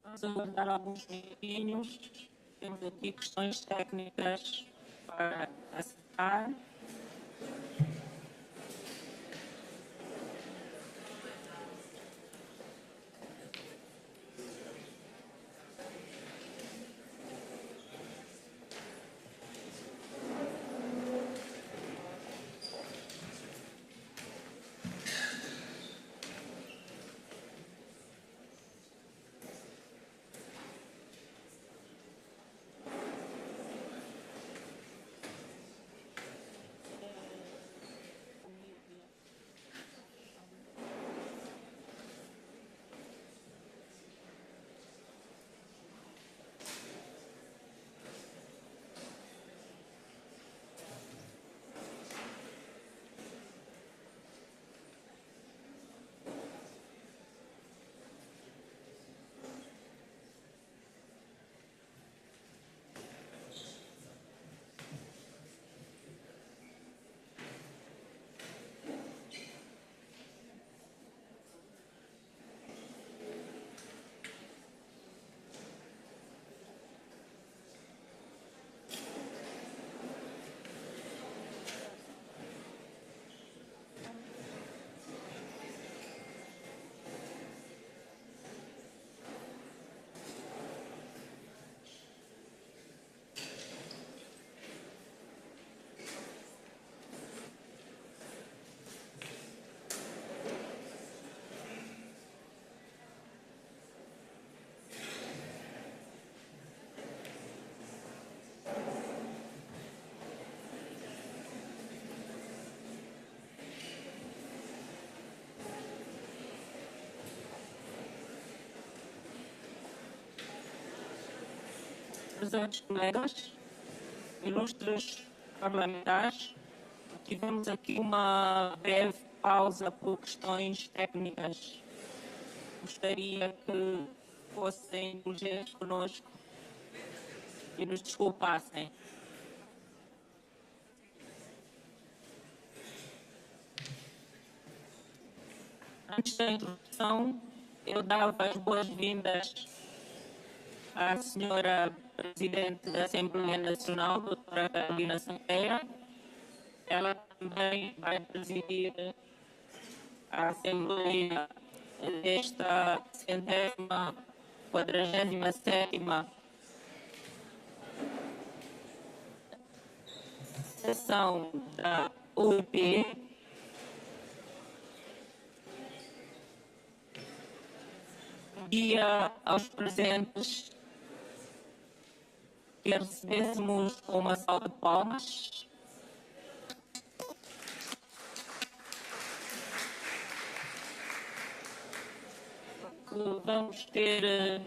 Vamos aguardar alguns minutinhos. Temos aqui questões técnicas para aceitar. Prezados colegas, ilustres parlamentares, tivemos aqui uma breve pausa por questões técnicas. Gostaria que fossem indulgentes conosco e nos desculpassem. Antes da introdução, eu dava as boas-vindas à senhora Presidente da Assembleia Nacional, doutora Carolina Sanqueira. Ela também vai presidir a Assembleia desta 147ª sessão da IPU. Pedia aos presentes que recebêssemos uma salva de palmas. Vamos ter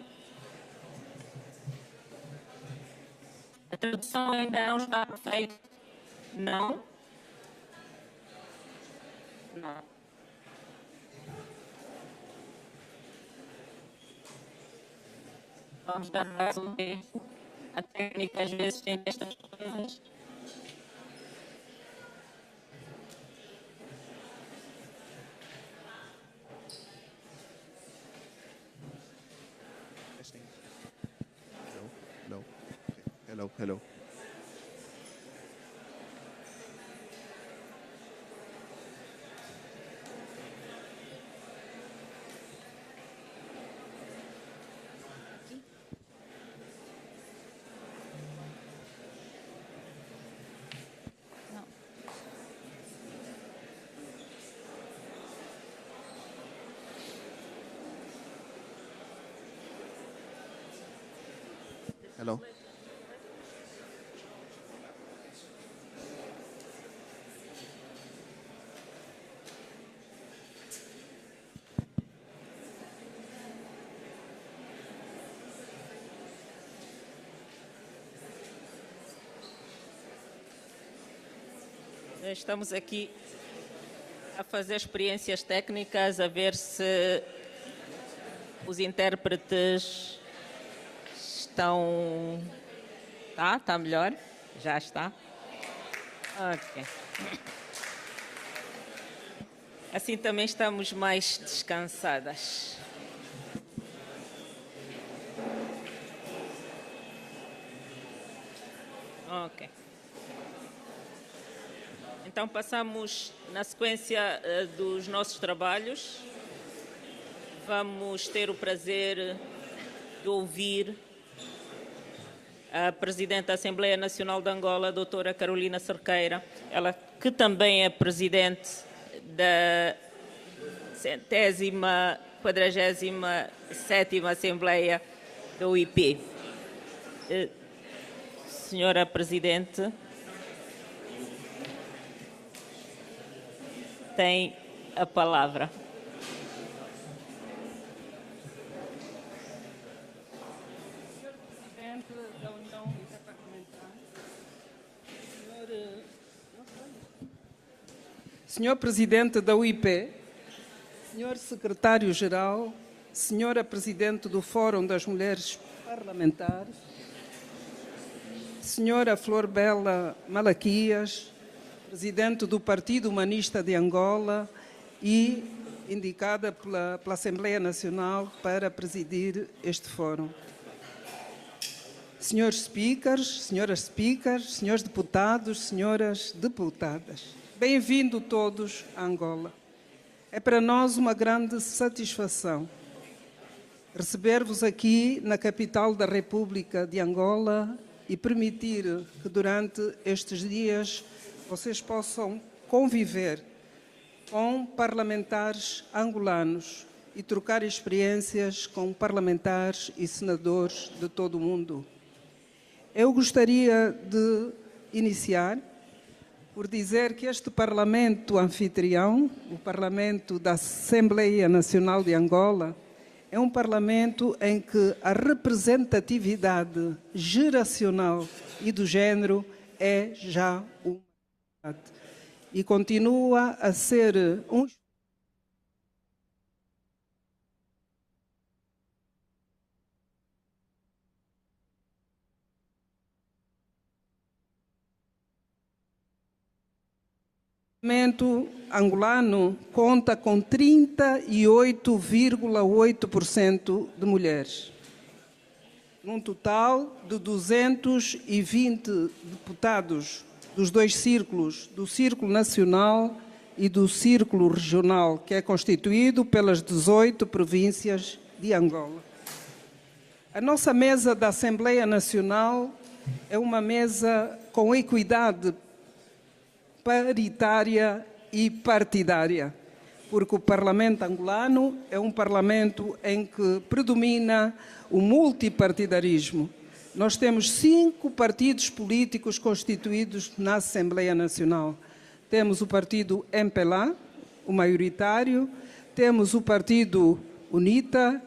a tradução ainda não está perfeita. Não? Não. Vamos dar mais um tempo. A técnica às vezes tem estas coisas. Hello. Hello. Hello. Hello. Estamos aqui a fazer experiências técnicas, a ver se os intérpretes estão... Está melhor? Já está? Ok. Assim também estamos mais descansadas. Ok. Então passamos na sequência dos nossos trabalhos. Vamos ter o prazer de ouvir a Presidente da Assembleia Nacional de Angola, a doutora Carolina Cerqueira, ela que também é Presidente da 47ª Assembleia do IP. Senhora Presidente, tem a palavra. Senhor Presidente da UIP, Senhor Secretário-Geral, Senhora Presidente do Fórum das Mulheres Parlamentares, Senhora Flor Bela Malaquias, Presidente do Partido Humanista de Angola e indicada pela Assembleia Nacional para presidir este fórum. Senhores speakers, senhoras speakers, senhores deputados, senhoras deputadas, bem-vindos todos a Angola. É para nós uma grande satisfação receber-vos aqui na capital da República de Angola e permitir que durante estes dias vocês possam conviver com parlamentares angolanos e trocar experiências com parlamentares e senadores de todo o mundo. Eu gostaria de iniciar por dizer que este Parlamento anfitrião, o Parlamento da Assembleia Nacional de Angola, é um Parlamento em que a representatividade geracional e do género é já uma realidade e continua a ser um O parlamento angolano conta com 38,8% de mulheres, num total de 220 deputados dos dois círculos, do Círculo Nacional e do Círculo Regional, que é constituído pelas 18 províncias de Angola. A nossa mesa da Assembleia Nacional é uma mesa com equidade paritária e partidária, porque o Parlamento angolano é um Parlamento em que predomina o multipartidarismo. Nós temos 5 partidos políticos constituídos na Assembleia Nacional. Temos o partido MPLA, o maioritário, temos o partido UNITA,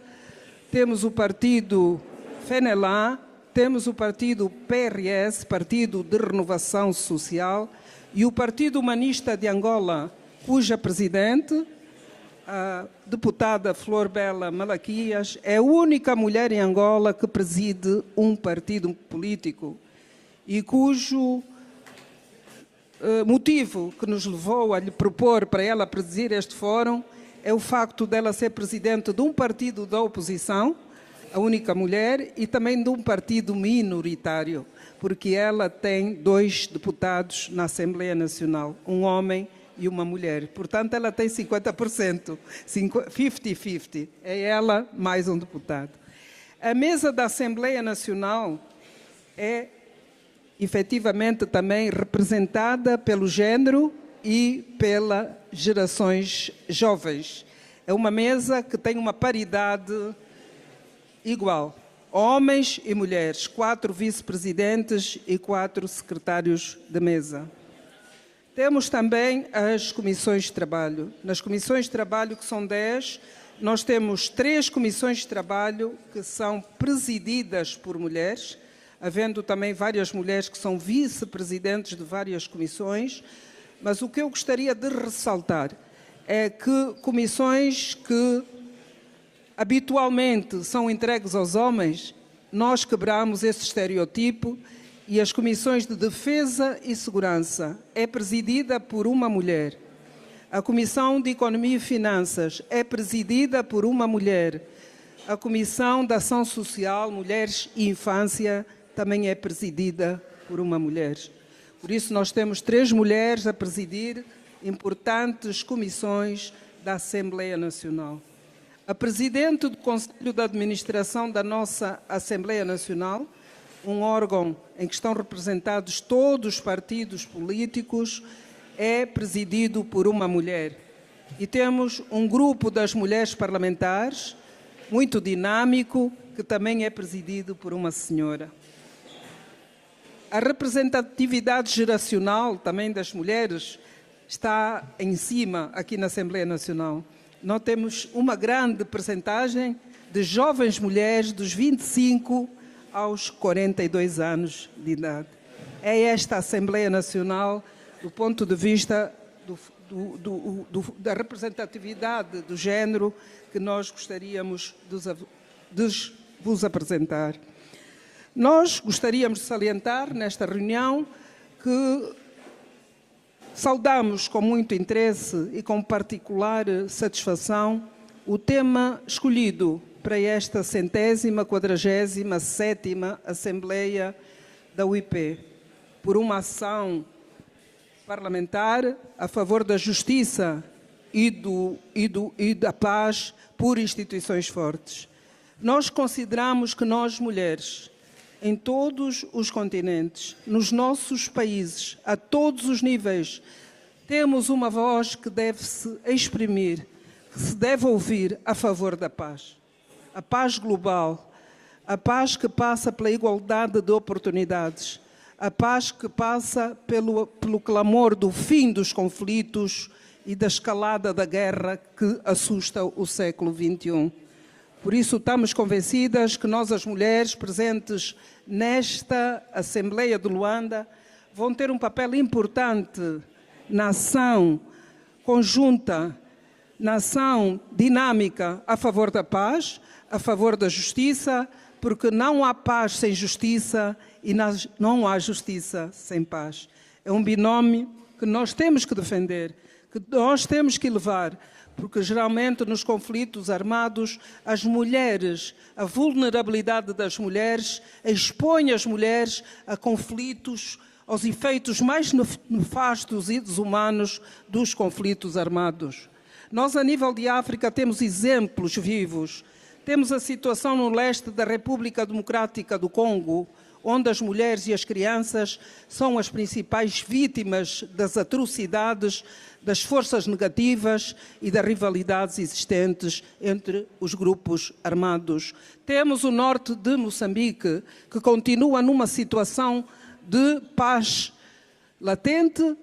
temos o partido FENELA, temos o partido PRS, Partido de Renovação Social, e o Partido Humanista de Angola, cuja presidente, a deputada Flor Bela Malaquias, é a única mulher em Angola que preside um partido político e cujo motivo que nos levou a lhe propor para ela presidir este fórum é o facto dela ser presidente de um partido da oposição, a única mulher, e também de um partido minoritário, porque ela tem 2 deputados na Assembleia Nacional, um homem e uma mulher. Portanto, ela tem 50%, 50-50. É ela mais um deputado. A mesa da Assembleia Nacional é, efetivamente, também representada pelo género e pelas gerações jovens. É uma mesa que tem uma paridade igual. Homens e mulheres, 4 vice-presidentes e 4 secretários de mesa. Temos também as comissões de trabalho. Nas comissões de trabalho, que são 10, nós temos 3 comissões de trabalho que são presididas por mulheres, havendo também várias mulheres que são vice-presidentes de várias comissões, mas o que eu gostaria de ressaltar é que comissões que habitualmente são entregues aos homens, nós quebramos esse estereotipo e as comissões de defesa e segurança é presidida por uma mulher. A Comissão de Economia e Finanças é presidida por uma mulher. A Comissão de Ação Social, Mulheres e Infância também é presidida por por uma mulher. Por isso, nós temos 3 mulheres a presidir importantes comissões da Assembleia Nacional. A presidente do Conselho de Administração da nossa Assembleia Nacional, um órgão em que estão representados todos os partidos políticos, é presidido por uma mulher. E temos um grupo das mulheres parlamentares, muito dinâmico, que também é presidido por uma senhora. A representatividade geracional também das mulheres está em cima aqui na Assembleia Nacional. Nós temos uma grande percentagem de jovens mulheres dos 25 aos 42 anos de idade. É esta Assembleia Nacional, do ponto de vista da representatividade do género, que nós gostaríamos de vos apresentar. Nós gostaríamos de salientar nesta reunião que saudamos com muito interesse e com particular satisfação o tema escolhido para esta 147ª Assembleia da UIP, por uma ação parlamentar a favor da justiça e da paz por instituições fortes. Nós consideramos que nós, mulheres, em todos os continentes, nos nossos países, a todos os níveis, temos uma voz que deve-se exprimir, que se deve ouvir a favor da paz. A paz global, a paz que passa pela igualdade de oportunidades, a paz que passa pelo clamor do fim dos conflitos e da escalada da guerra que assusta o século XXI. Por isso, estamos convencidas que nós, as mulheres presentes nesta Assembleia de Luanda, vão ter um papel importante na ação conjunta, na ação dinâmica a favor da paz, a favor da justiça, porque não há paz sem justiça e não há justiça sem paz. É um binómio que nós temos que defender, que nós temos que levar, porque geralmente nos conflitos armados as mulheres, a vulnerabilidade das mulheres expõe as mulheres a conflitos, aos efeitos mais nefastos e desumanos dos conflitos armados. Nós, a nível de África, temos exemplos vivos. Temos a situação no leste da República Democrática do Congo, onde as mulheres e as crianças são as principais vítimas das atrocidades, das forças negativas e das rivalidades existentes entre os grupos armados. Temos o norte de Moçambique, que continua numa situação de paz latente,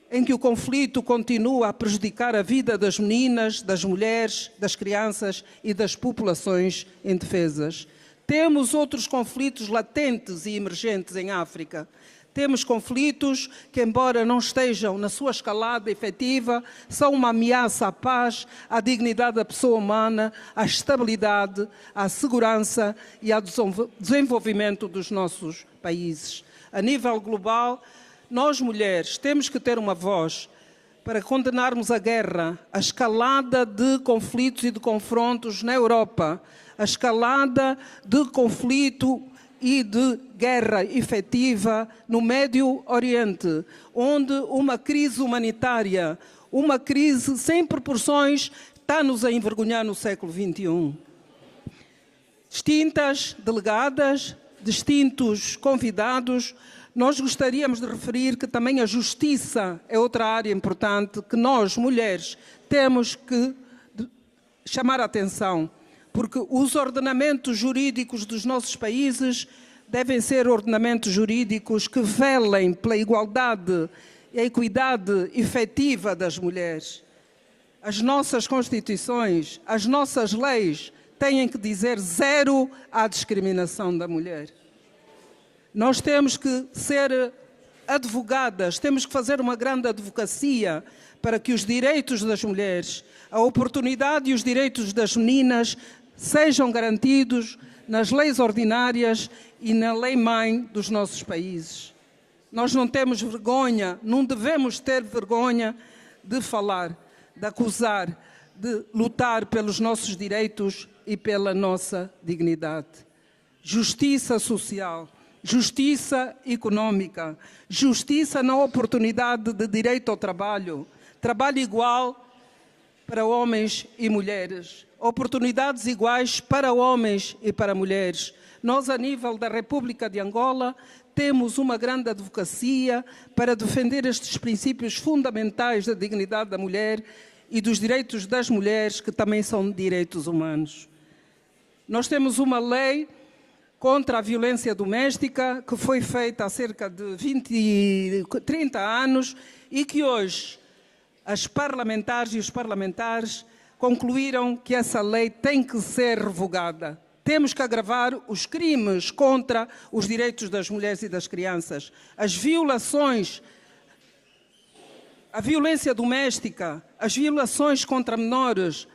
em que o conflito continua a prejudicar a vida das meninas, das mulheres, das crianças e das populações indefesas. Temos outros conflitos latentes e emergentes em África. Temos conflitos que, embora não estejam na sua escalada efetiva, são uma ameaça à paz, à dignidade da pessoa humana, à estabilidade, à segurança e ao desenvolvimento dos nossos países. A nível global, nós, mulheres, temos que ter uma voz para condenarmos a guerra, a escalada de conflitos e de confrontos na Europa, a escalada de conflito e de guerra efetiva no Médio Oriente, onde uma crise humanitária, uma crise sem proporções, está-nos a envergonhar no século XXI. Distintas delegadas, distintos convidados, nós gostaríamos de referir que também a justiça é outra área importante que nós, mulheres, temos que chamar a atenção, porque os ordenamentos jurídicos dos nossos países devem ser ordenamentos jurídicos que velem pela igualdade e a equidade efetiva das mulheres. As nossas constituições, as nossas leis têm que dizer zero à discriminação da mulher. Nós temos que ser advogadas, temos que fazer uma grande advocacia para que os direitos das mulheres, a oportunidade e os direitos das meninas sejam garantidos nas leis ordinárias e na lei-mãe dos nossos países. Nós não temos vergonha, não devemos ter vergonha de falar, de acusar, de lutar pelos nossos direitos e pela nossa dignidade. Justiça social. justiça econômica, justiça na oportunidade de direito ao trabalho, trabalho igual para homens e mulheres, oportunidades iguais para homens e para mulheres. Nós, a nível da República de Angola, temos uma grande advocacia para defender estes princípios fundamentais da dignidade da mulher e dos direitos das mulheres, que também são direitos humanos. Nós temos uma lei contra a violência doméstica que foi feita há cerca de 30 anos e que hoje as parlamentares e os parlamentares concluíram que essa lei tem que ser revogada. Temos que agravar os crimes contra os direitos das mulheres e das crianças. As violações, a violência doméstica, as violações contra menores,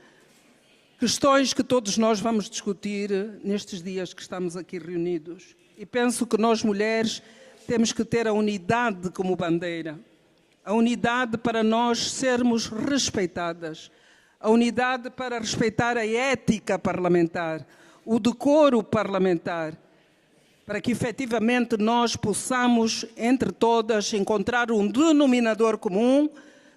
questões que todos nós vamos discutir nestes dias que estamos aqui reunidos. E penso que nós, mulheres, temos que ter a unidade como bandeira. A unidade para nós sermos respeitadas. A unidade para respeitar a ética parlamentar, o decoro parlamentar, para que efetivamente nós possamos, entre todas, encontrar um denominador comum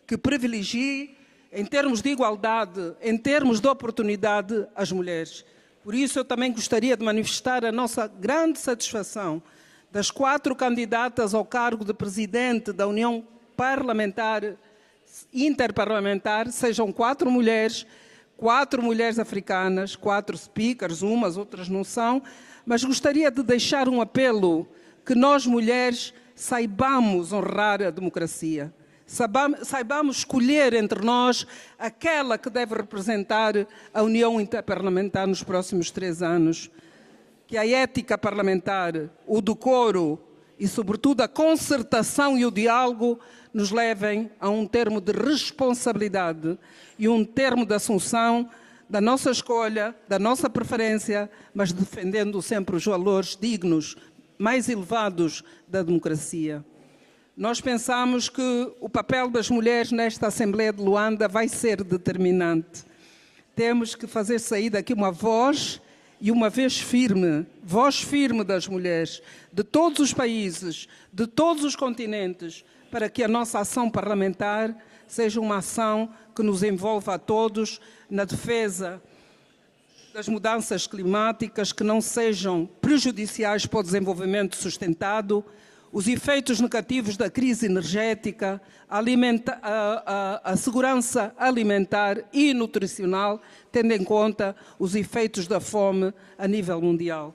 que privilegie, em termos de igualdade, em termos de oportunidade, as mulheres. Por isso, eu também gostaria de manifestar a nossa grande satisfação das 4 candidatas ao cargo de presidente da União Parlamentar Inter-Parliamentar, sejam 4 mulheres africanas, 4 speakers, umas, outras não são, mas gostaria de deixar um apelo que nós, mulheres, saibamos honrar a democracia. Saibamos escolher entre nós aquela que deve representar a União Interparlamentar nos próximos 3 anos. Que a ética parlamentar, o decoro e, sobretudo, a concertação e o diálogo nos levem a um termo de responsabilidade e um termo de assunção da nossa escolha, da nossa preferência, mas defendendo sempre os valores dignos, mais elevados da democracia. Nós pensamos que o papel das mulheres nesta Assembleia de Luanda vai ser determinante. Temos que fazer sair daqui uma voz e uma voz firme das mulheres, de todos os países, de todos os continentes, para que a nossa ação parlamentar seja uma ação que nos envolva a todos na defesa das mudanças climáticas, que não sejam prejudiciais para o desenvolvimento sustentado, os efeitos negativos da crise energética, a segurança alimentar e nutricional, tendo em conta os efeitos da fome a nível mundial.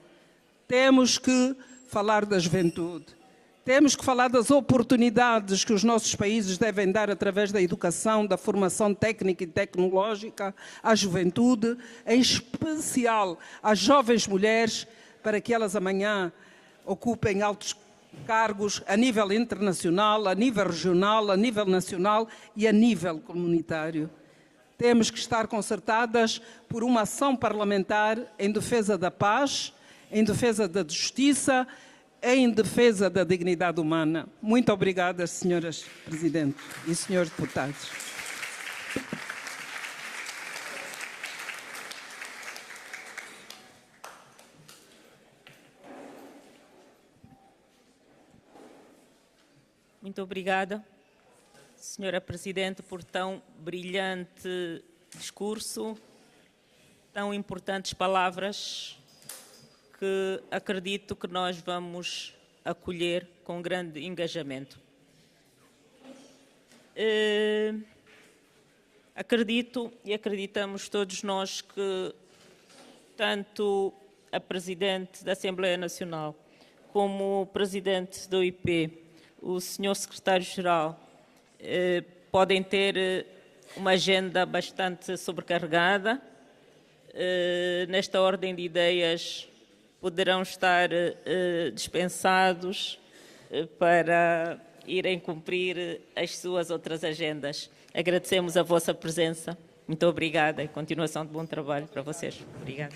Temos que falar da juventude. Temos que falar das oportunidades que os nossos países devem dar através da educação, da formação técnica e tecnológica à juventude, em especial às jovens mulheres, para que elas amanhã ocupem altos cargos a nível internacional, a nível regional, a nível nacional e a nível comunitário. Temos que estar concertadas por uma ação parlamentar em defesa da paz, em defesa da justiça, em defesa da dignidade humana. Muito obrigada, senhoras Presidentes e senhores deputados. Muito obrigada, senhora Presidente, por tão brilhante discurso, tão importantes palavras, que acredito que nós vamos acolher com grande engajamento. Acredito e acreditamos todos nós que tanto a Presidente da Assembleia Nacional como o Presidente do IP, o Sr. Secretário-Geral, podem ter uma agenda bastante sobrecarregada. Nesta ordem de ideias, poderão estar dispensados para irem cumprir as suas outras agendas. Agradecemos a vossa presença. Muito obrigada e continuação de bom trabalho para vocês. Obrigada.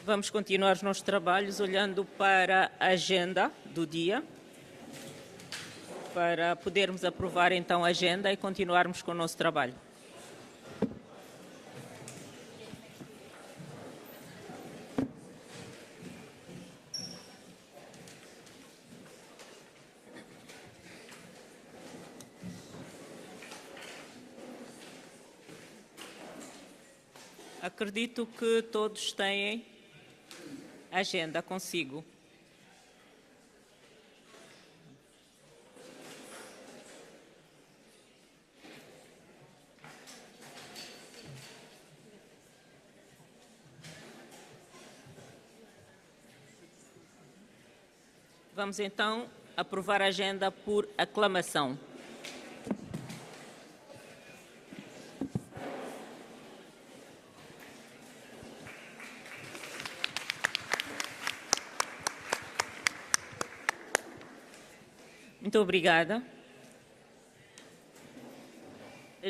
Vamos continuar os nossos trabalhos olhando para a agenda do dia, para podermos aprovar então a agenda e continuarmos com o nosso trabalho. Acredito que todos têm a agenda consigo. Vamos então aprovar a agenda por aclamação. Muito obrigada.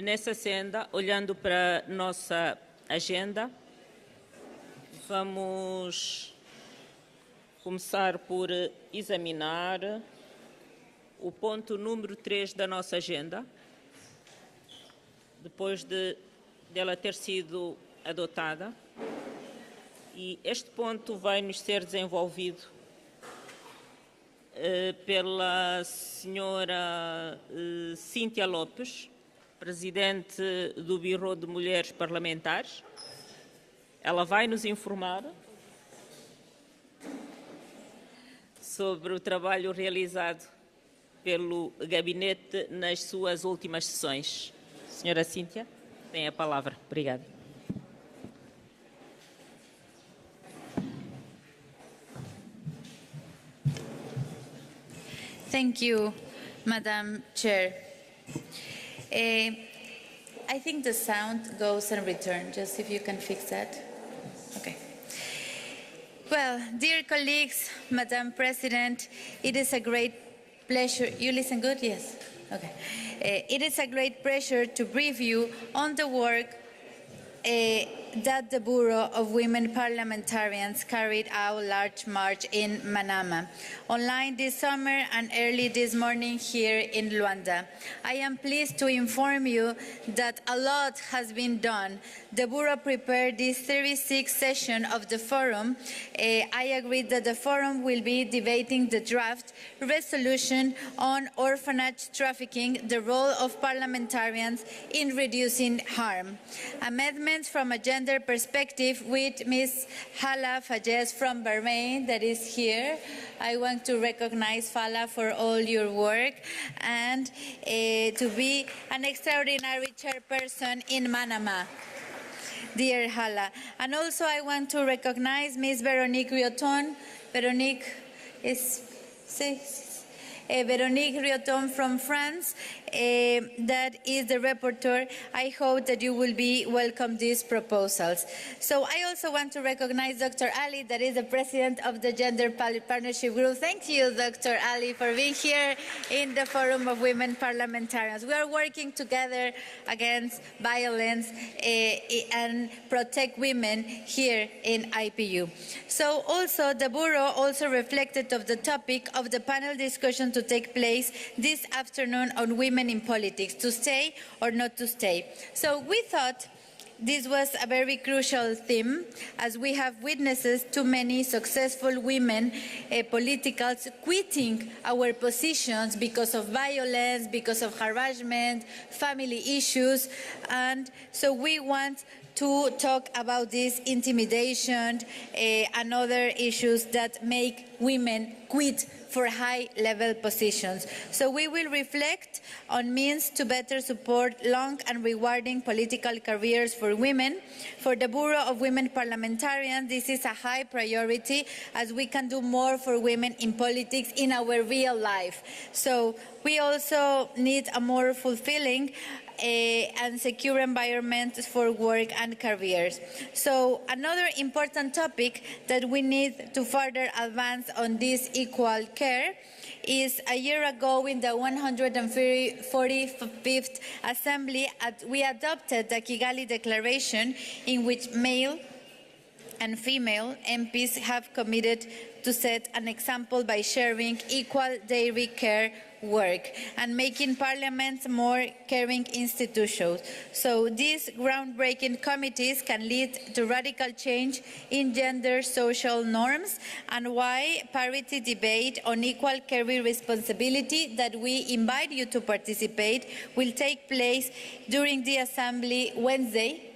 Nessa senda, olhando para a nossa agenda, vamos começar por examinar o ponto número 3 da nossa agenda, depois dela ter sido adotada. E este ponto vai nos ser desenvolvido pela senhora Cíntia Lopes, presidente do Bureau de Mulheres Parlamentares. Ela vai nos informar sobre o trabalho realizado pelo gabinete nas suas últimas sessões. Senhora Cíntia, tem a palavra. Obrigada. Thank you, Madam Chair. I think the sound goes and returns, just if you can fix that. Okay. Well, dear colleagues, Madam President, it is a great pleasure. You listen good? Yes. Okay. It is a great pleasure to brief you on the work that the Bureau of Women Parliamentarians carried out large march in Manama, online this summer and early this morning here in Luanda. I am pleased to inform you that a lot has been done. The Bureau prepared this 36th session of the forum. I agree that the forum will be debating the draft resolution on orphanage trafficking, the role of parliamentarians in reducing harm. Amendments from a gender perspective with Ms. Hala Fayez from Bahrain that is here. I want to recognize Fala for all your work and to be an extraordinary chairperson in Manama. Dear Hala. And also I want to recognize Ms. Veronique Rioton. Veronique is... Veronique Rioton from France, that is the rapporteur. I hope that you will be welcome these proposals. So I also want to recognize Dr. Ali, that is the president of the Gender Partnership Group. Thank you, Dr. Ali, for being here in the Forum of Women Parliamentarians. We are working together against violence and protect women here in IPU. So also the Bureau also reflected of the topic of the panel discussion to take place this afternoon on women in politics, to stay or not to stay. So we thought this was a very crucial theme, as we have witnesses too many successful women politicals quitting our positions because of violence, because of harassment, family issues, and so we want to talk about this intimidation and other issues that make women quit for high-level positions. So we will reflect on means to better support long and rewarding political careers for women. For the Bureau of Women Parliamentarians, this is a high priority, as we can do more for women in politics in our real life. So we also need a more fulfilling and secure environment for work and careers. So another important topic that we need to further advance on this equal care is a year ago in the 145th Assembly, we adopted the Kigali Declaration, in which male and female MPs have committed to set an example by sharing equal daily care work and making parliaments more caring institutions. So these groundbreaking committees can lead to radical change in gender social norms, and why parity debate on equal career responsibility that we invite you to participate will take place during the Assembly Wednesday,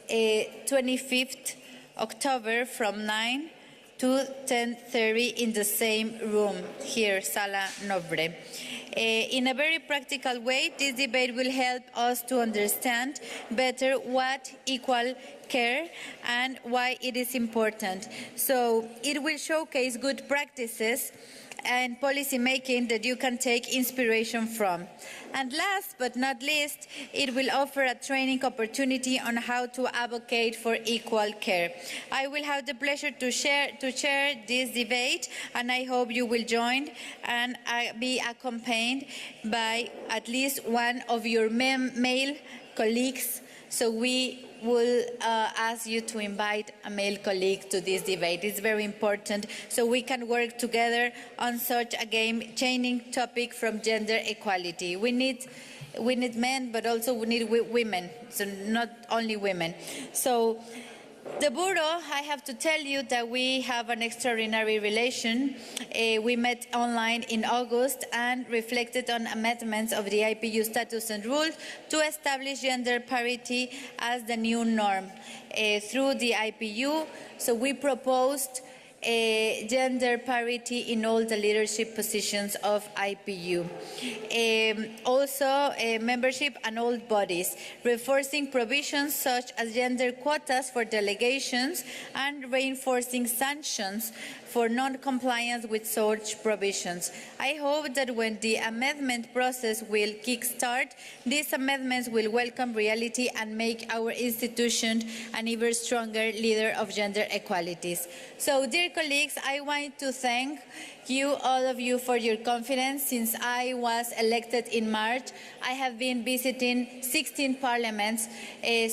25th October from 9 to 10:30 in the same room here, Sala Nobre. In a very practical way, this debate will help us to understand better what equal care and why it is important. So it will showcase good practices and policy making that you can take inspiration from. And last but not least, it will offer a training opportunity on how to advocate for equal care. I will have the pleasure to chair this debate, and I hope you will join and be accompanied by at least one of your male colleagues. So we will ask you to invite a male colleague to this debate. It's very important so we can work together on such a game-changing topic from gender equality. We need men, but also we need women, so not only women. So the Bureau, I have to tell you that we have an extraordinary relation. We met online in August and reflected on amendments of the IPU status and rules to establish gender parity as the new norm through the IPU. So we proposed gender parity in all the leadership positions of IPU. Also, membership and all bodies, reinforcing provisions such as gender quotas for delegations and reinforcing sanctions for non-compliance with such provisions. I hope that when the amendment process will kickstart, these amendments will welcome reality and make our institution an even stronger leader of gender equalities. So, dear colleagues, I want to thank you, all of you, for your confidence. Since I was elected in March, I have been visiting 16 parliaments.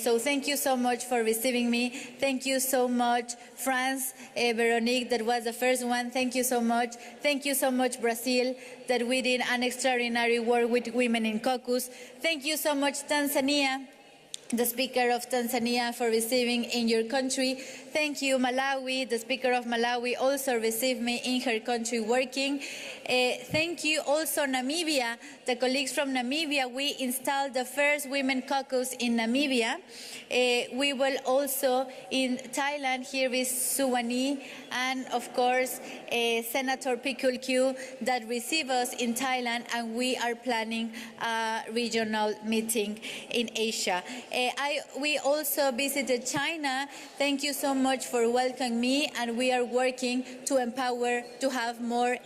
So thank you so much for receiving me. Thank you so much, France, Veronique, that was the first one. Thank you so much. Thank you so much, Brazil, that we did an extraordinary work with women in caucus. Thank you so much, Tanzania, the Speaker of Tanzania, for receiving in your country. Thank you, Malawi. The Speaker of Malawi also received me in her country working. Thank you also, Namibia. The colleagues from Namibia, we installed the first women caucus in Namibia. We will also in Thailand, here is Suwani, and of course, Senator Pikul Q that receive us in Thailand, and we are planning a regional meeting in Asia. We also visited China. Thank you so much for welcoming me, and we are working to empower, to have more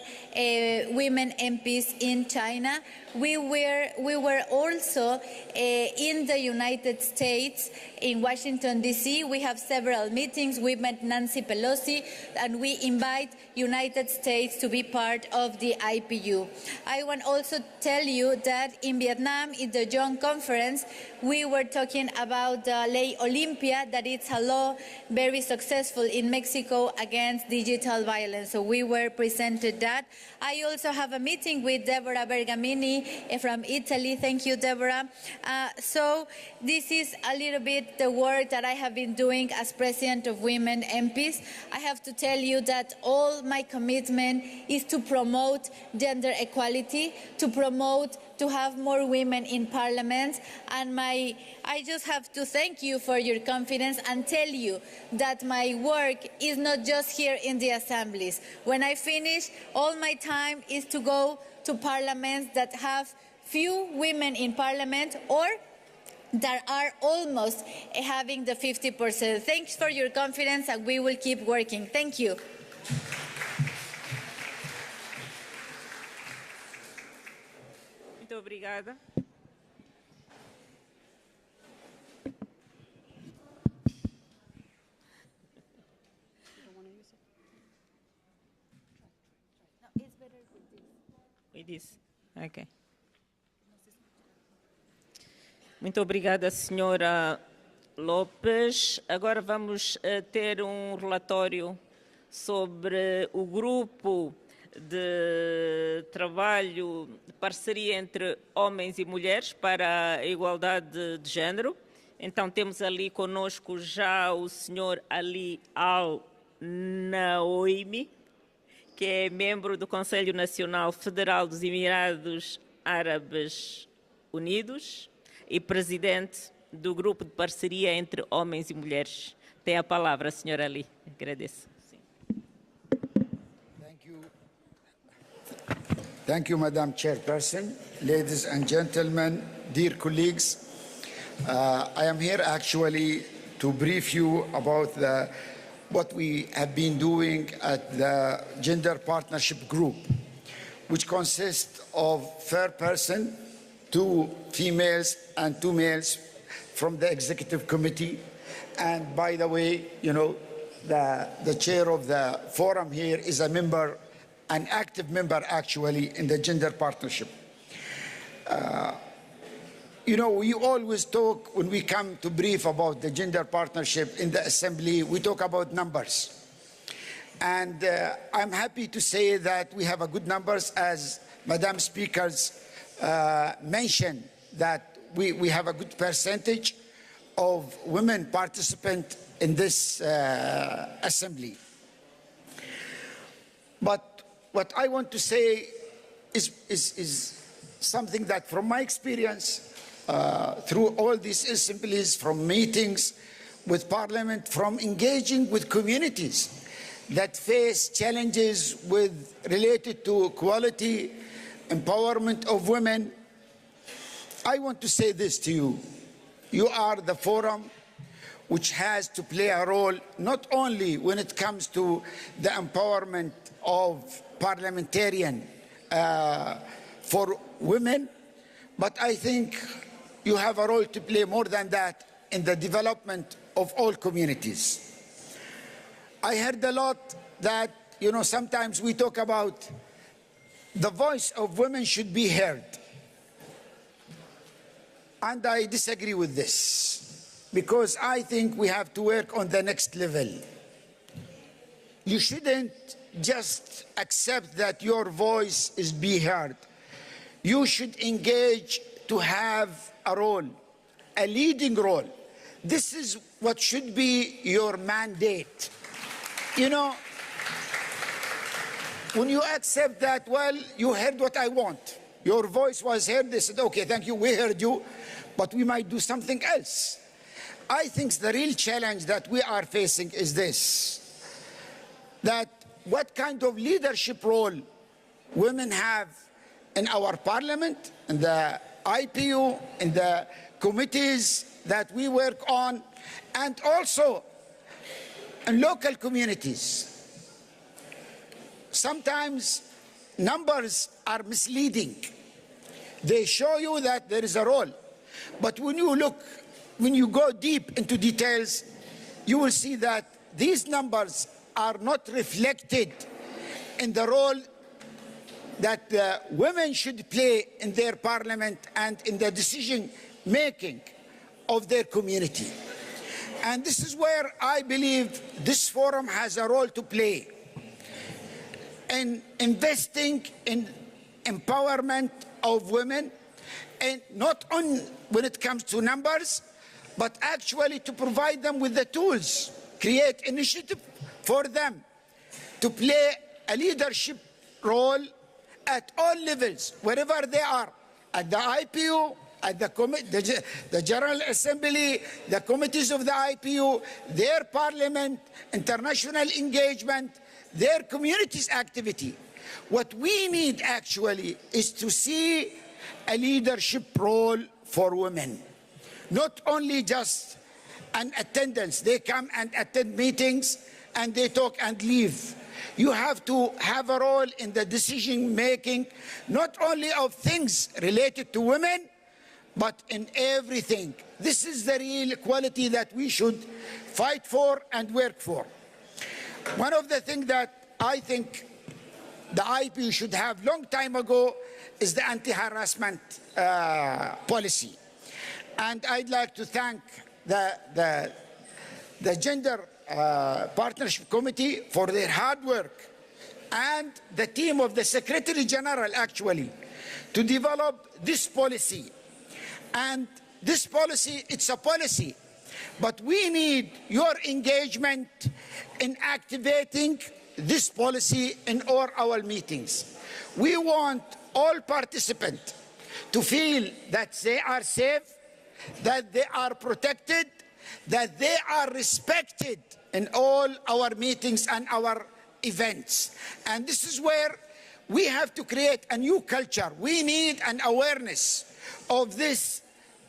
women MPs in China. We were also in the United States, in Washington, D.C. We have several meetings. We met Nancy Pelosi, and we invite United States to be part of the IPU. I want also to tell you that in Vietnam, in the Young Conference, we were talking about the Ley Olimpia, that it's a law very successful in Mexico against digital violence. So we were presented that. I also have a meeting with Deborah Bergamini from Italy. Thank you, Deborah. So this is a little bit the work that I have been doing as President of Women MPs. I have to tell you that all my commitment is to promote gender equality, to have more women in Parliament, and I just have to thank you for your confidence and tell you that my work is not just here in the assemblies. When I finish, all my time is to go to parliaments that have few women in Parliament or that are almost having the 50%. Thanks for your confidence, and we will keep working. Thank you. Muito obrigada. With this. Okay. Muito obrigada, senhora Lopes. Agora vamos ter um relatório sobre o grupo de trabalho de parceria entre homens e mulheres para a igualdade de género. Então temos ali conosco já o senhor Ali Al-Naoimi, que é membro do Conselho Nacional Federal dos Emirados Árabes Unidos e presidente do grupo de parceria entre homens e mulheres. Tem a palavra, senhora Ali. Agradeço. Thank you, Madam Chairperson. Ladies and gentlemen, dear colleagues, I am here actually to brief you about what we have been doing at the Gender Partnership Group, which consists of third person, 2 females and 2 males from the executive committee. And by the way, you know, the chair of the forum here is a member, an active member actually in the gender partnership. You know, we always talk when we come to brief about the gender partnership in the assembly, we talk about numbers. And I'm happy to say that we have a good numbers, as Madam Speakers mentioned, that we have a good percentage of women participant in this assembly. But what I want to say is something that from my experience, through all these assemblies, from meetings with Parliament, from engaging with communities that face challenges related to equality, empowerment of women, I want to say this to you. You are the forum which has to play a role not only when it comes to the empowerment of parliamentarian for women, but I think you have a role to play more than that in the development of all communities. I heard a lot that, you know, sometimes we talk about the voice of women should be heard. And I disagree with this, because I think we have to work on the next level. You shouldn't just accept that your voice is be heard. You should engage to have a role, a leading role. This is what should be your mandate. You know, when you accept that, well, you heard what I want. Your voice was heard. They said, okay, thank you, we heard you, but we might do something else. I think the real challenge that we are facing is this, that what kind of leadership role women have in our parliament, in the IPU, in the committees that we work on, and also in local communities. Sometimes numbers are misleading. They show you that there is a role. But when you go deep into details, you will see that these numbers are not reflected in the role that women should play in their parliament and in the decision making of their community. And this is where I believe this forum has a role to play in investing in empowerment of women, and not only when it comes to numbers, but actually to provide them with the tools, create initiative for them to play a leadership role at all levels, wherever they are, at the IPU, at the General Assembly, the committees of the IPU, their parliament, international engagement, their communities' activity. What we need actually is to see a leadership role for women, not only just an attendance. They come and attend meetings and they talk and leave. You have to have a role in the decision making, not only of things related to women, but in everything. This is the real equality that we should fight for and work for. One of the things that I think the IPU should have long time ago is the anti-harassment policy. And I'd like to thank the Gender Partnership Committee for their hard work, and the team of the Secretary General, actually, to develop this policy. And this policy, it's a policy, but we need your engagement in activating this policy in all our meetings. We want all participants to feel that they are safe, that they are protected, that they are respected in all our meetings and our events. And this is where we have to create a new culture. We need an awareness of this,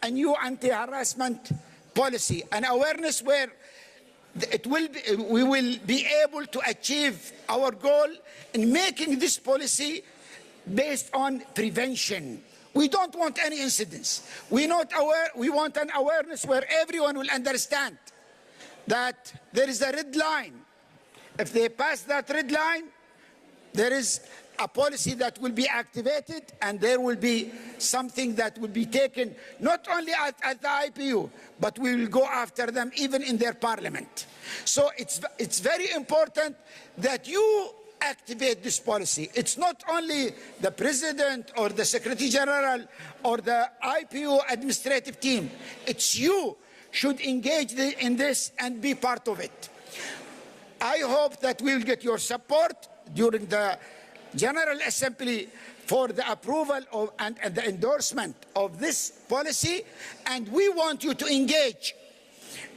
a new anti-harassment policy, an awareness where we will be able to achieve our goal in making this policy based on prevention. We don't want any incidents. We want an awareness where everyone will understand that there is a red line. If they pass that red line, there is a policy that will be activated, and there will be something that will be taken not only at the IPU, but we will go after them even in their parliament. So it's very important that you activate this policy. It's not only the President or the Secretary General or the IPU administrative team. It's you should engage in this and be part of it. I hope that we'll get your support during the General Assembly for the approval of, and the endorsement of this policy, and we want you to engage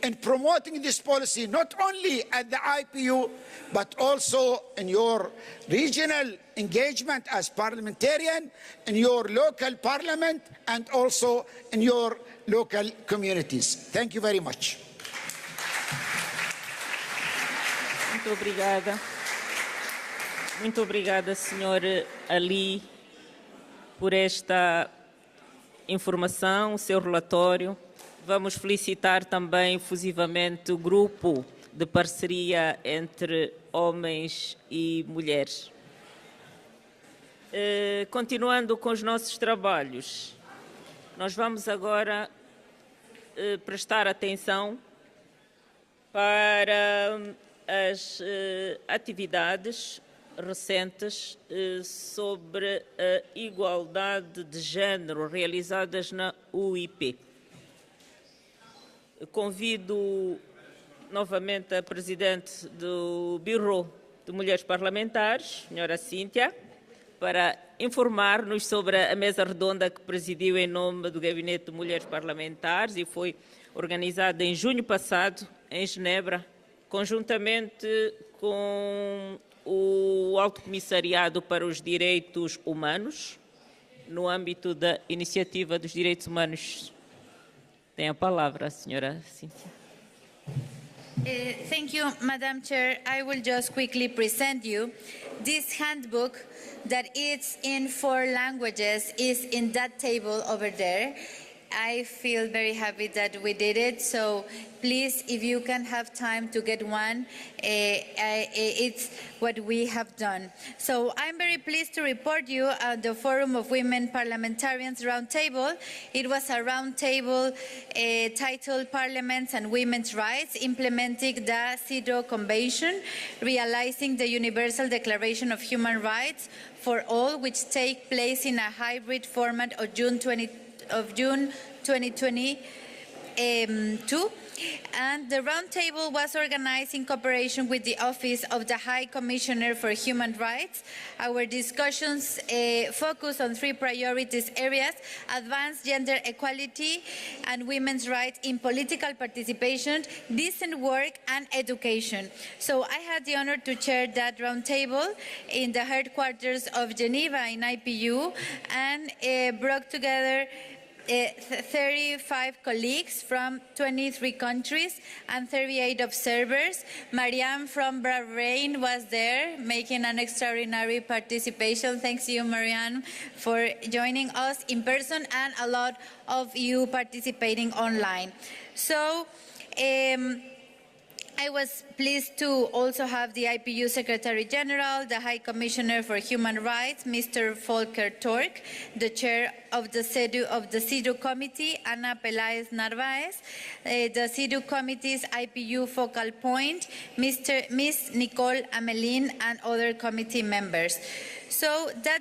in promoting this policy not only at the IPU but also in your regional engagement as parliamentarian, in your local parliament, and also in your local communities. Thank you very much. Muito obrigada. Muito obrigada, Sr. Ali, por esta informação, o seu relatório. Vamos felicitar também efusivamente o grupo de parceria entre homens e mulheres. Continuando com os nossos trabalhos, nós vamos agora prestar atenção para as atividades recentes sobre a igualdade de género realizadas na UIP. Convido novamente a Presidente do Bureau de Mulheres Parlamentares, Sra. Cíntia, para informar-nos sobre a mesa redonda que presidiu em nome do Gabinete de Mulheres Parlamentares e foi organizada em junho passado, em Genebra, conjuntamente com o Alto Comissariado para os Direitos Humanos, no âmbito da Iniciativa dos Direitos Humanos. Tem a palavra a Sra. Cíntia. Thank you, Madam Chair. I will just quickly present you this handbook that is in 4 languages, is in that table over there. I feel very happy that we did it, so please, if you can have time to get one, it's what we have done. So I'm very pleased to report you the Forum of Women Parliamentarians Roundtable. It was a roundtable titled Parliaments and Women's Rights, Implementing the CEDAW Convention, Realizing the Universal Declaration of Human Rights for All, which take place in a hybrid format of June 2022. And the roundtable was organized in cooperation with the Office of the High Commissioner for Human Rights. Our discussions focus on 3 priorities areas: advanced gender equality and women's rights in political participation, decent work, and education. So I had the honor to chair that roundtable in the headquarters of Geneva in IPU, and brought together 35 colleagues from 23 countries and 38 observers. Marianne from Bahrain was there, making an extraordinary participation. Thanks to you, Marianne, for joining us in person, and a lot of you participating online. So I was pleased to also have the IPU Secretary General, the High Commissioner for Human Rights, Mr. Volker Turk, the Chair of the CEDU Committee, Ana Peláez Narváez, the CEDU Committee's IPU Focal Point, Ms. Nicole Amelin, and other committee members. So the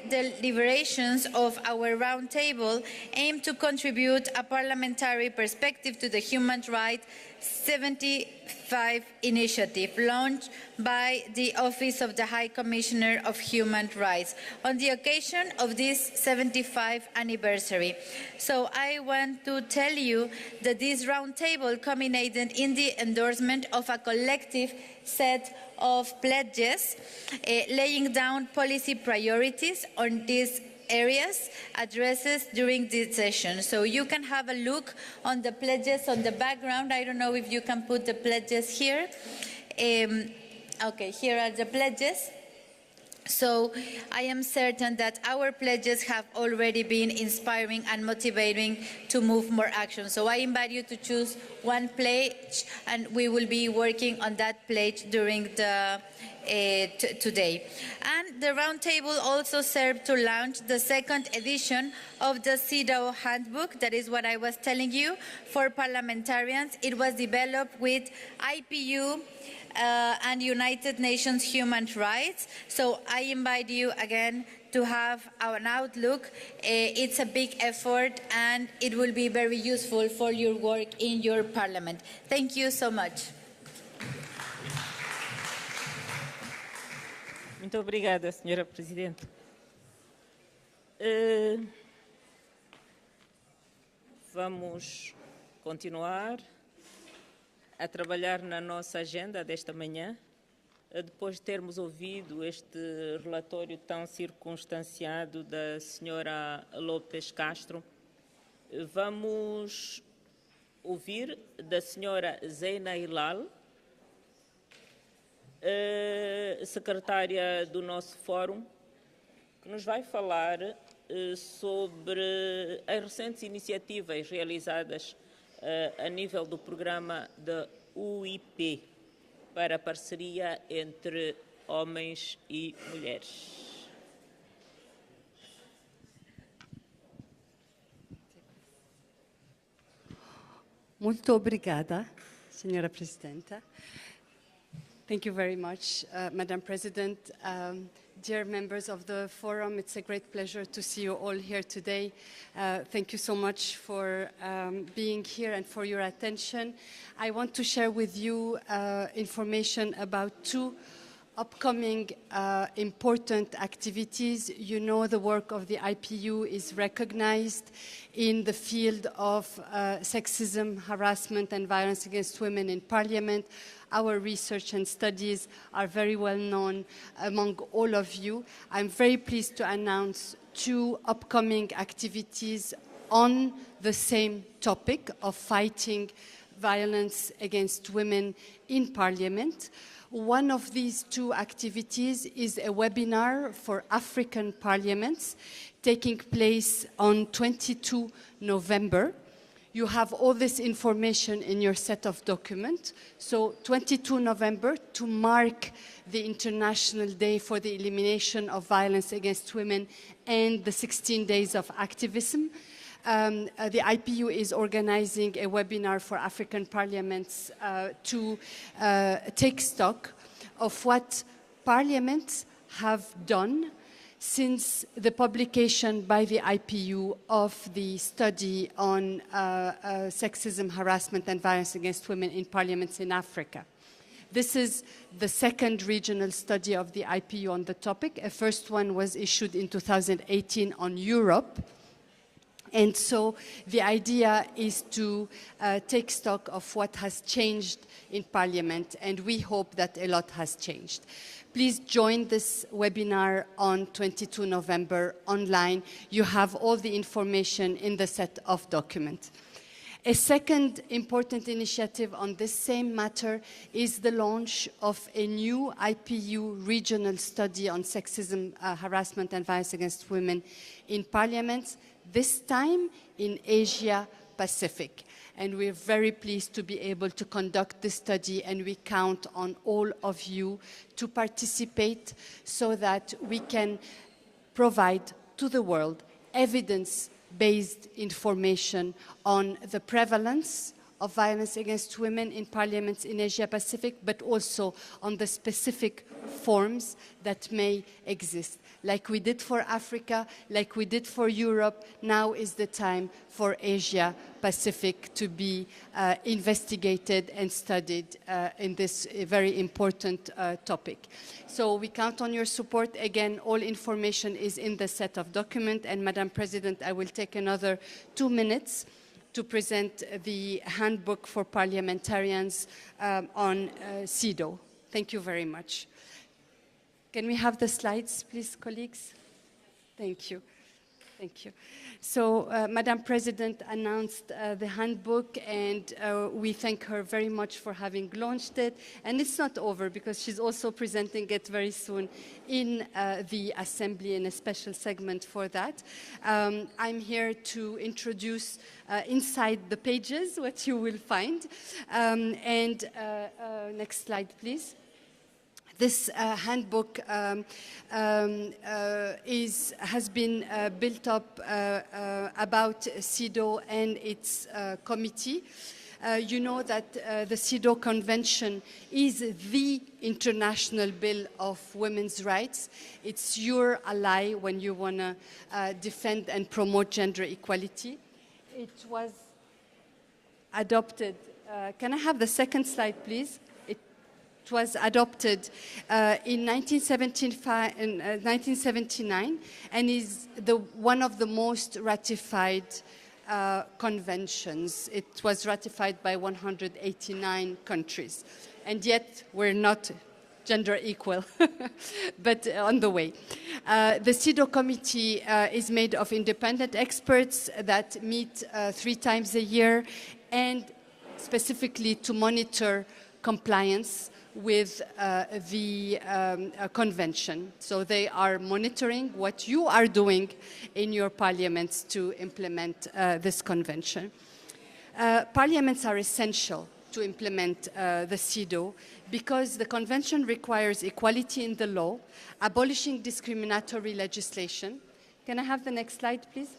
deliberations of our roundtable aim to contribute a parliamentary perspective to the Human Rights 75 initiative launched by the Office of the High Commissioner of Human Rights on the occasion of this 75th anniversary. So I want to tell you that this roundtable culminated in the endorsement of a collective set of pledges laying down policy priorities on these areas addresses during this session. So you can have a look on the pledges on the background. I don't know if you can put the pledges here. Okay, here are the pledges. So I am certain that our pledges have already been inspiring and motivating to move more action. So I invite you to choose one pledge, and we will be working on that pledge during the today. And the roundtable also served to launch the second edition of the CEDAW handbook, that is what I was telling you, for parliamentarians. It was developed with IPU and United Nations Human Rights. So I invite you again to have an outlook. It's a big effort and it will be very useful for your work in your parliament. Thank you so much. Muito obrigada, Senhora Presidente. Vamos continuar a trabalhar na nossa agenda desta manhã, depois de termos ouvido este relatório tão circunstanciado da Senhora Lopes Castro. Vamos ouvir da Senhora Zeina Hilal, secretária do nosso fórum, que nos vai falar sobre as recentes iniciativas realizadas a nível do programa da UIP para a parceria entre homens e mulheres. Muito obrigada, Senhora Presidenta. Thank you very much, Madam President. Dear members of the forum, it's a great pleasure to see you all here today. Thank you so much for being here and for your attention. I want to share with you information about two upcoming important activities. You know, the work of the IPU is recognized in the field of sexism, harassment and violence against women in Parliament. Our research and studies are very well known among all of you. I'm very pleased to announce two upcoming activities on the same topic of fighting violence against women in Parliament. One of these two activities is a webinar for African parliaments taking place on 22 November. You have all this information in your set of documents. So 22 November, to mark the International Day for the Elimination of Violence Against Women and the 16 Days of Activism. The IPU is organizing a webinar for African parliaments to take stock of what parliaments have done since the publication by the IPU of the study on sexism, harassment and violence against women in parliaments in Africa. This is the second regional study of the IPU on the topic. A first one was issued in 2018 on Europe. And so the idea is to take stock of what has changed in Parliament, and we hope that a lot has changed. Please join this webinar on 22 November online. You have all the information in the set of documents. A second important initiative on this same matter is the launch of a new IPU regional study on sexism, harassment and violence against women in parliaments, this time in Asia Pacific. And we're very pleased to be able to conduct this study, and we count on all of you to participate so that we can provide to the world evidence-based information on the prevalence of violence against women in parliaments in Asia Pacific, but also on the specific forms that may exist. Like we did for Africa, like we did for Europe, now is the time for Asia Pacific to be investigated and studied in this very important topic. So we count on your support. Again, all information is in the set of documents, and Madam President, I will take another 2 minutes to present the handbook for parliamentarians on CEDAW. Thank you very much. Can we have the slides, please, colleagues? Thank you. Thank you. So, Madam President announced the handbook, and we thank her very much for having launched it. And it's not over, because she's also presenting it very soon in the Assembly in a special segment for that. I'm here to introduce inside the pages what you will find. Next slide, please. This handbook has been built up about CEDAW and its committee. You know that the CEDAW Convention is the international bill of women's rights. It's your ally when you want to defend and promote gender equality. It was adopted. Can I have the second slide, please? It was adopted in 1979 and is one of the most ratified conventions. It was ratified by 189 countries, and yet we're not gender equal, but on the way. The CEDAW committee is made of independent experts that meet 3 times a year, and specifically to monitor compliance with the convention. So they are monitoring what you are doing in your parliaments to implement this convention. Parliaments are essential to implement the CEDAW because the convention requires equality in the law, abolishing discriminatory legislation. Can I have the next slide, please?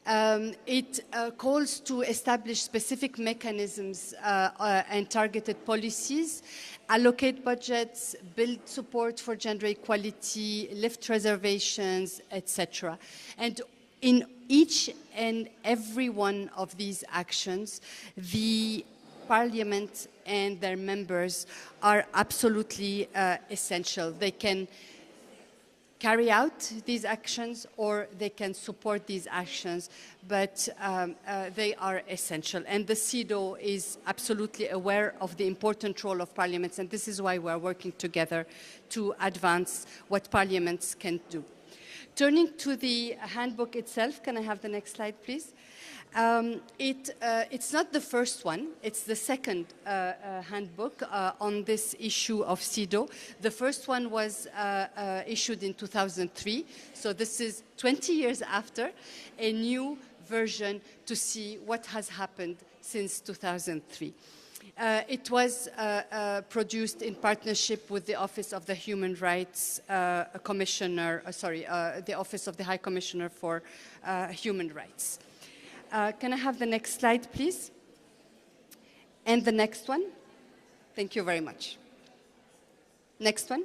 It calls to establish specific mechanisms and targeted policies, allocate budgets, build support for gender equality, lift reservations, etc. And in each and every one of these actions, the Parliament and their members are absolutely essential. They can carry out these actions or they can support these actions, but they are essential. And the CEDAW is absolutely aware of the important role of parliaments, and this is why we are working together to advance what parliaments can do. Turning to the handbook itself, can I have the next slide, please? It's not the first one, it's the second handbook on this issue of CEDAW. The first one was issued in 2003, so this is 20 years after, a new version to see what has happened since 2003. It was produced in partnership with the Office of the Human Rights Commissioner, the Office of the High Commissioner for Human Rights. Can I have the next slide, please? And the next one? Thank you very much. Next one.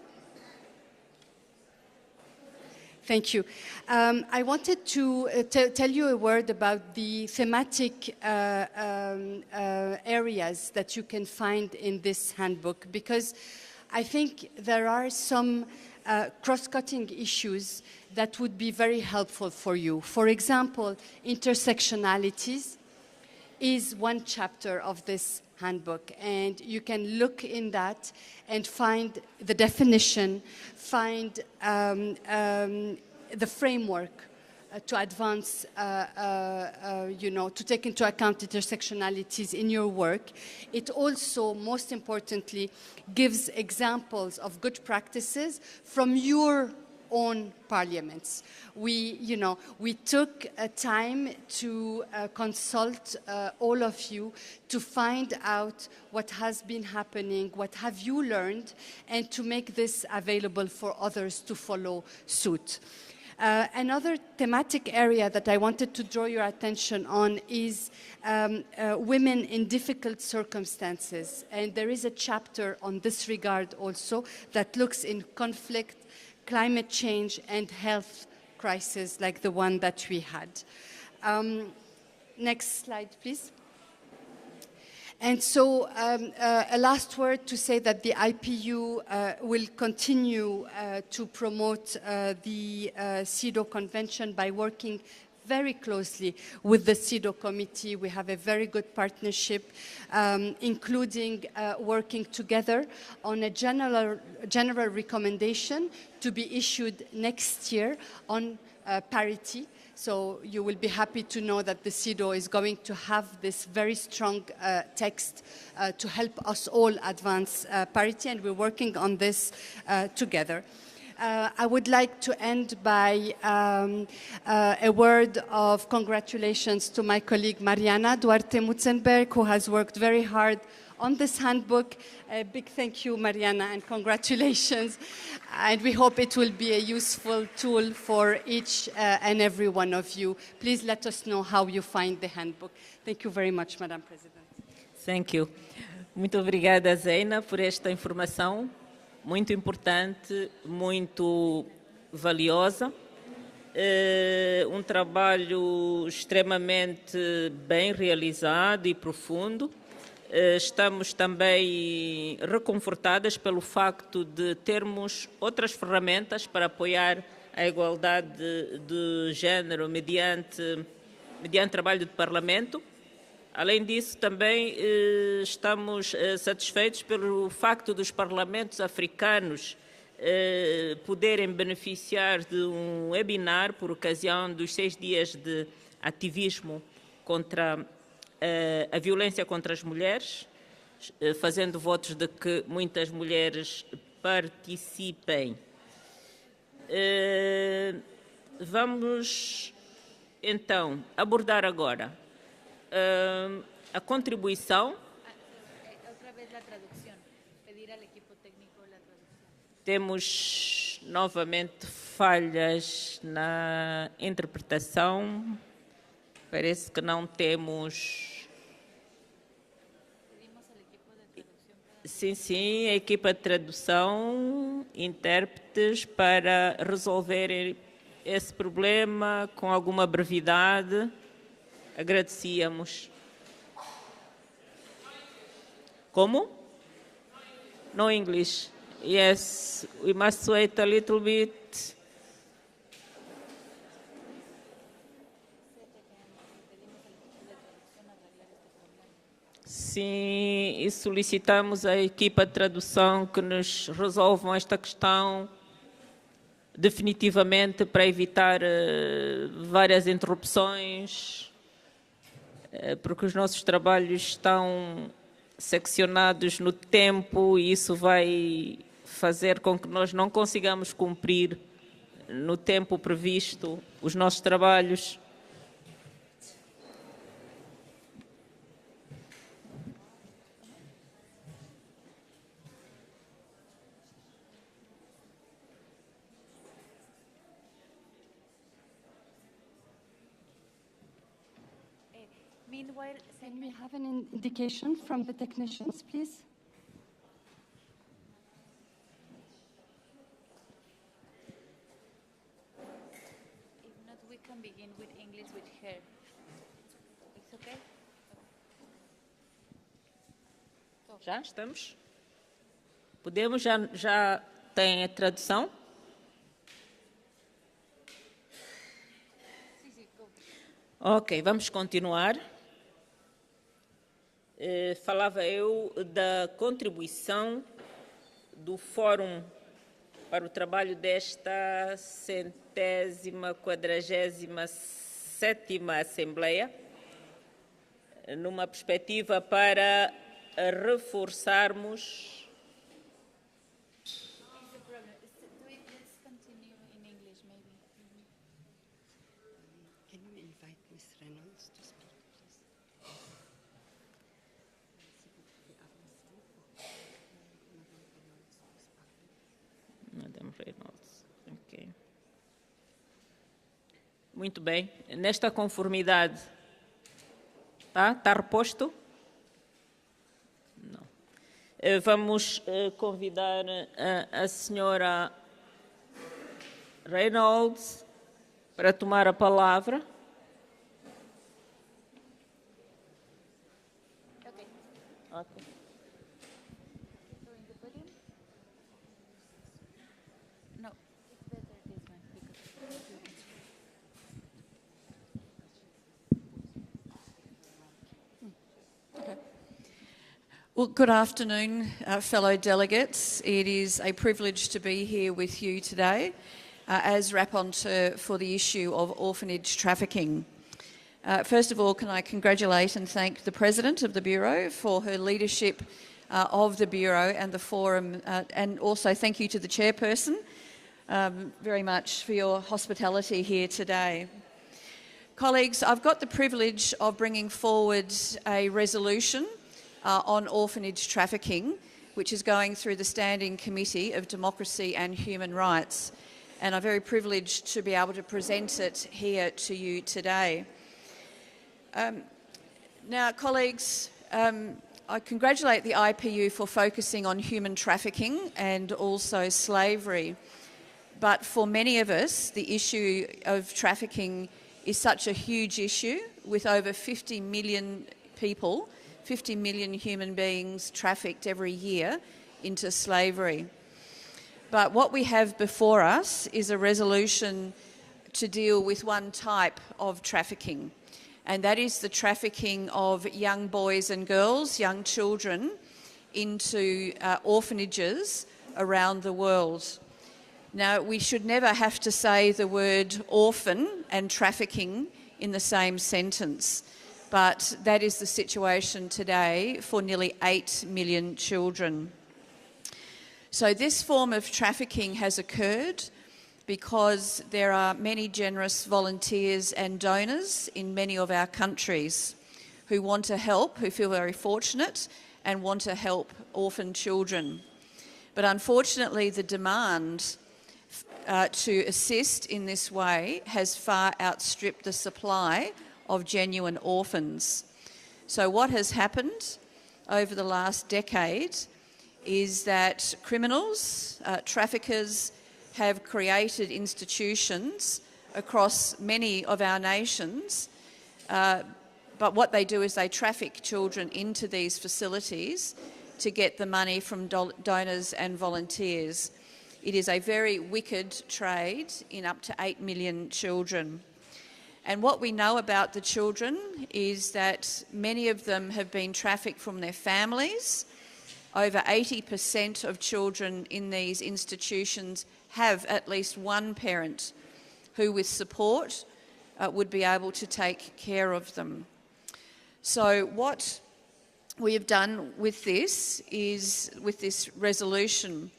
Thank you. I wanted to tell you a word about the thematic areas that you can find in this handbook, because I think there are some cross-cutting issues that would be very helpful for you. For example, intersectionalities is one chapter of this handbook, and you can look in that and find the definition, find the framework to advance, to take into account intersectionalities in your work. It also, most importantly, gives examples of good practices from your own parliaments. We took time to consult all of you to find out what has been happening, what have you learned, and to make this available for others to follow suit. Another thematic area that I wanted to draw your attention on is women in difficult circumstances. And there is a chapter on this regard also that looks in conflict, climate change, and health crisis like the one that we had. Next slide, please. And so a last word to say that the IPU will continue to promote the CEDAW Convention by working very closely with the CEDAW Committee. We have a very good partnership, including working together on a general recommendation to be issued next year on parity. So you will be happy to know that the CEDAW is going to have this very strong text to help us all advance parity, and we're working on this together. I would like to end by a word of congratulations to my colleague Mariana Duarte Mutzenberg, who has worked very hard on this handbook. A big thank you, Mariana, and congratulations. And we hope it will be a useful tool for each and every one of you. Please let us know how you find the handbook. Thank you very much, Madam President. Thank you. Muito obrigada, Zeina, por esta informação muito importante, muito valiosa. Trabalho extremamente bem realizado e profundo. Estamos também reconfortadas pelo facto de termos outras ferramentas para apoiar a igualdade de género mediante trabalho do Parlamento. Além disso, também estamos satisfeitos pelo facto dos parlamentos africanos poderem beneficiar de um webinar por ocasião dos 6 dias de ativismo contra a violência contra as mulheres, fazendo votos de que muitas mulheres participem. Vamos, então, abordar agora a contribuição. Temos novamente falhas na interpretação. Parece que não temos. Sim, a equipa de tradução, intérpretes, para resolver esse problema com alguma brevidade. Agradecíamos. Como? No English. Yes, we must wait a little bit. Sim, e solicitamos à equipa de tradução que nos resolvam esta questão definitivamente para evitar várias interrupções, porque os nossos trabalhos estão seccionados no tempo e isso vai fazer com que nós não consigamos cumprir no tempo previsto os nossos trabalhos. Meanwhile, can we have an indication from the technicians, please? If not, we can begin with English with her. It's okay? Já estamos? Podemos? Já tem a tradução? Ok, vamos continuar. Falava eu da contribuição do Fórum para o trabalho desta 147ª Assembleia, numa perspectiva para reforçarmos. Let's continue in Reynolds. Ok. Muito bem. Nesta conformidade, está reposto? Não. Vamos convidar a senhora Reynolds para tomar a palavra. Okay. No, it's better this one because Well, good afternoon, fellow delegates. It is a privilege to be here with you today as rapporteur for the issue of orphanage trafficking. First of all, can I congratulate and thank the President of the Bureau for her leadership of the Bureau and the Forum, and also thank you to the Chairperson very much for your hospitality here today. Colleagues, I've got the privilege of bringing forward a resolution on orphanage trafficking, which is going through the Standing Committee of Democracy and Human Rights, and I'm very privileged to be able to present it here to you today. Now, colleagues, I congratulate the IPU for focusing on human trafficking and also slavery, but for many of us, the issue of trafficking is such a huge issue, with over 50 million people, 50 million human beings trafficked every year into slavery. But what we have before us is a resolution to deal with one type of trafficking, and that is the trafficking of young boys and girls, young children, into orphanages around the world. Now, we should never have to say the word orphan and trafficking in the same sentence, but that is the situation today for nearly 8 million children. So this form of trafficking has occurred because there are many generous volunteers and donors in many of our countries who want to help, who feel very fortunate and want to help orphan children. But unfortunately, the demand to assist in this way has far outstripped the supply of genuine orphans. So what has happened over the last decade is that criminals, traffickers, have created institutions across many of our nations, but what they do is they traffic children into these facilities to get the money from donors and volunteers. It is a very wicked trade in up to 8 million children. And what we know about the children is that many of them have been trafficked from their families. Over 80% of children in these institutions have at least one parent who, with support, would be able to take care of them. So what we have done with this resolution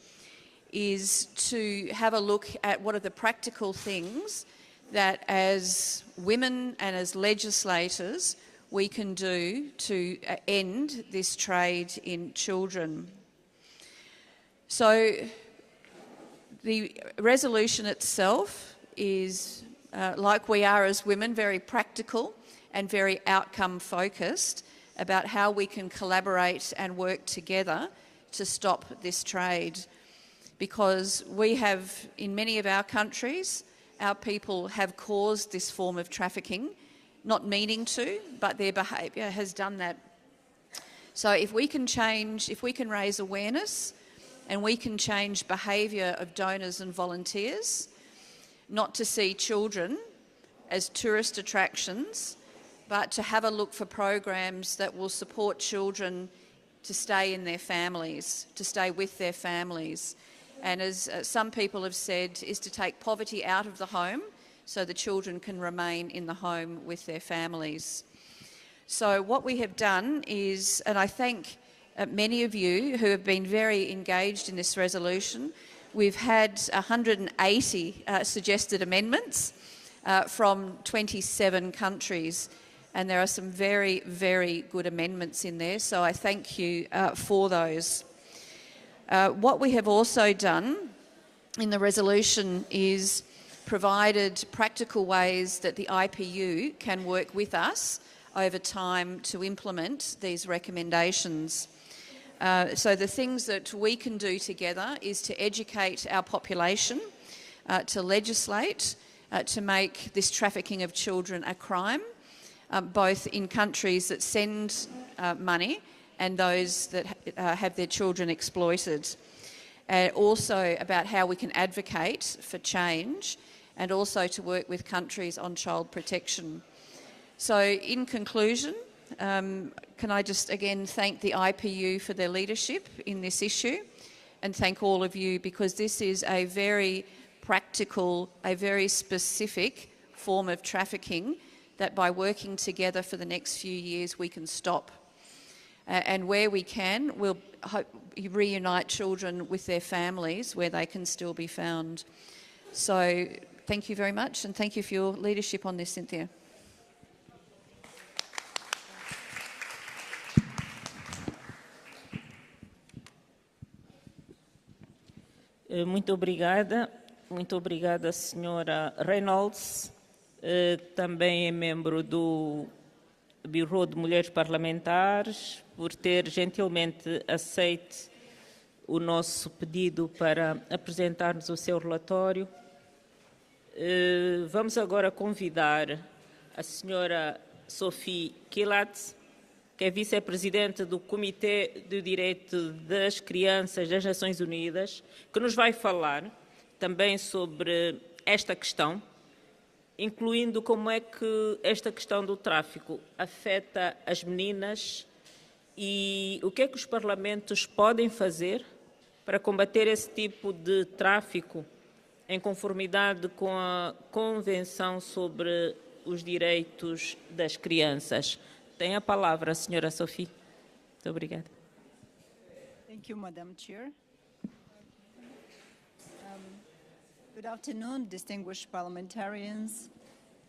is to have a look at what are the practical things that as women and as legislators we can do to end this trade in children. So the resolution itself is, like we are as women, very practical and very outcome focused about how we can collaborate and work together to stop this trade. Because we have, in many of our countries, our people have caused this form of trafficking, not meaning to, but their behaviour has done that. So if we can raise awareness and we can change behaviour of donors and volunteers, not to see children as tourist attractions, but to have a look for programs that will support children to stay in their families, to stay with their families. And as some people have said, is to take poverty out of the home so the children can remain in the home with their families. So what we have done is, and I thank many of you who have been very engaged in this resolution, we've had 180 suggested amendments from 27 countries, and there are some very, very good amendments in there, so I thank you for those. What we have also done in the resolution is provided practical ways that the IPU can work with us over time to implement these recommendations. So the things that we can do together is to educate our population, to legislate, to make this trafficking of children a crime, both in countries that send money and those that have their children exploited. Also about how we can advocate for change, and also to work with countries on child protection. So in conclusion, can I just again thank the IPU for their leadership in this issue, and thank all of you, because this is a very practical, a very specific form of trafficking that by working together for the next few years we can stop. And where we can, we'll reunite children with their families where they can still be found. So thank you very much, and thank you for your leadership on this, Cynthia. Muito obrigada, senhora Reynolds. Também é membro do Bureau de Mulheres Parlamentares, por ter gentilmente aceito o nosso pedido para apresentar-nos o seu relatório. Vamos agora convidar a senhora Sophie Kilat, que é vice-presidente do Comitê de Direito das Crianças das Nações Unidas, que nos vai falar também sobre esta questão, incluindo como é que esta questão do tráfico afeta as meninas e o que é que os parlamentos podem fazer para combater esse tipo de tráfico em conformidade com a Convenção sobre os Direitos das Crianças. Tem a palavra a senhora Sophie. Muito obrigada. Thank you, Madam Chair. Good afternoon, distinguished parliamentarians,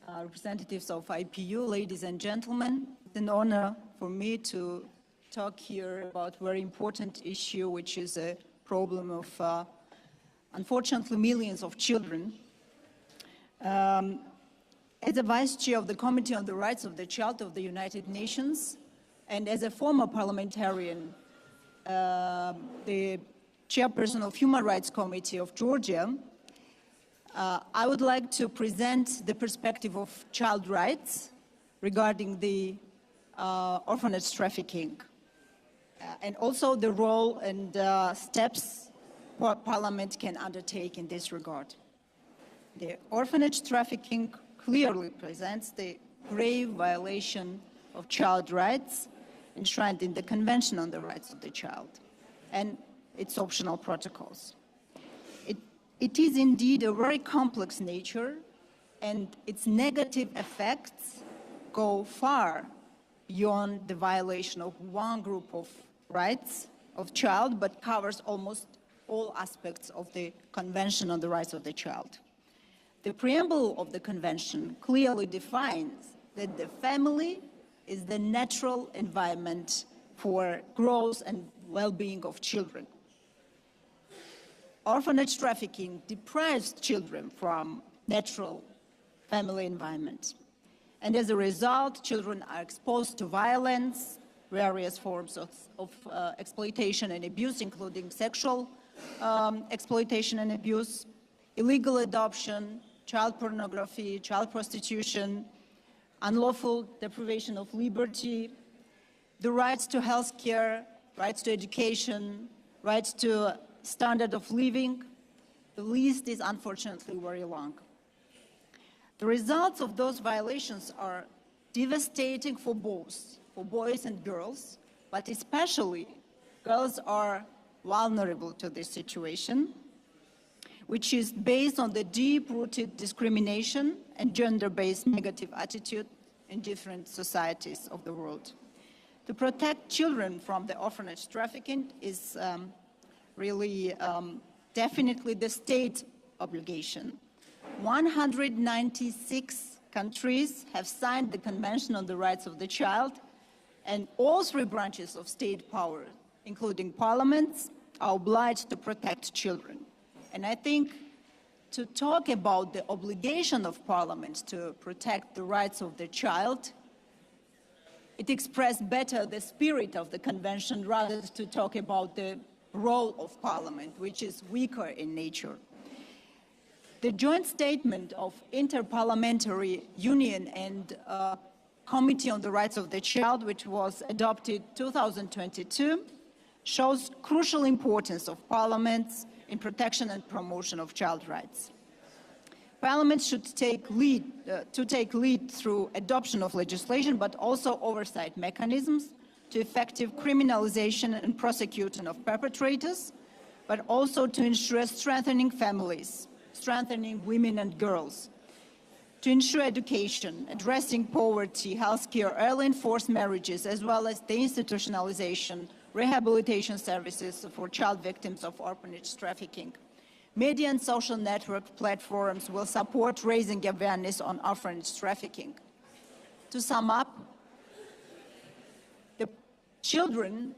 representatives of IPU, ladies and gentlemen. It's an honor for me to talk here about a very important issue, which is a problem of, unfortunately, millions of children. As a Vice Chair of the Committee on the Rights of the Child of the United Nations, and as a former parliamentarian, the Chairperson of Human Rights Committee of Georgia, I would like to present the perspective of child rights regarding the orphanage trafficking, and also the role and steps what Parliament can undertake in this regard. The orphanage trafficking clearly presents the grave violation of child rights enshrined in the Convention on the Rights of the Child and its optional protocols. It is indeed a very complex nature, and its negative effects go far beyond the violation of one group of rights of child, but covers almost all aspects of the Convention on the Rights of the Child. The preamble of the Convention clearly defines that the family is the natural environment for growth and well-being of children. Orphanage trafficking deprives children from natural family environment. And as a result, children are exposed to violence, various forms of exploitation and abuse, including sexual exploitation and abuse, illegal adoption, child pornography, child prostitution, unlawful deprivation of liberty, the rights to health care, rights to education, rights to standard of living. The list is unfortunately very long. The results of those violations are devastating for both, for boys and girls, but especially girls are vulnerable to this situation, which is based on the deep-rooted discrimination and gender-based negative attitude in different societies of the world. To protect children from the orphanage trafficking is really definitely the state obligation. 196 countries have signed the Convention on the Rights of the Child, and all three branches of state power, including parliaments, are obliged to protect children. And I think to talk about the obligation of Parliament to protect the rights of the child, it expressed better the spirit of the Convention rather than to talk about the role of Parliament, which is weaker in nature. The joint statement of Inter-Parliamentary Union and Committee on the Rights of the Child, which was adopted 2022, shows crucial importance of parliaments in protection and promotion of child rights. Parliament should take lead through adoption of legislation, but also oversight mechanisms to effective criminalization and prosecution of perpetrators, but also to ensure strengthening families, strengthening women and girls, to ensure education, addressing poverty, healthcare, early and forced marriages, as well as the institutionalization, rehabilitation services for child victims of orphanage trafficking. Media and social network platforms will support raising awareness on orphanage trafficking. To sum up, the children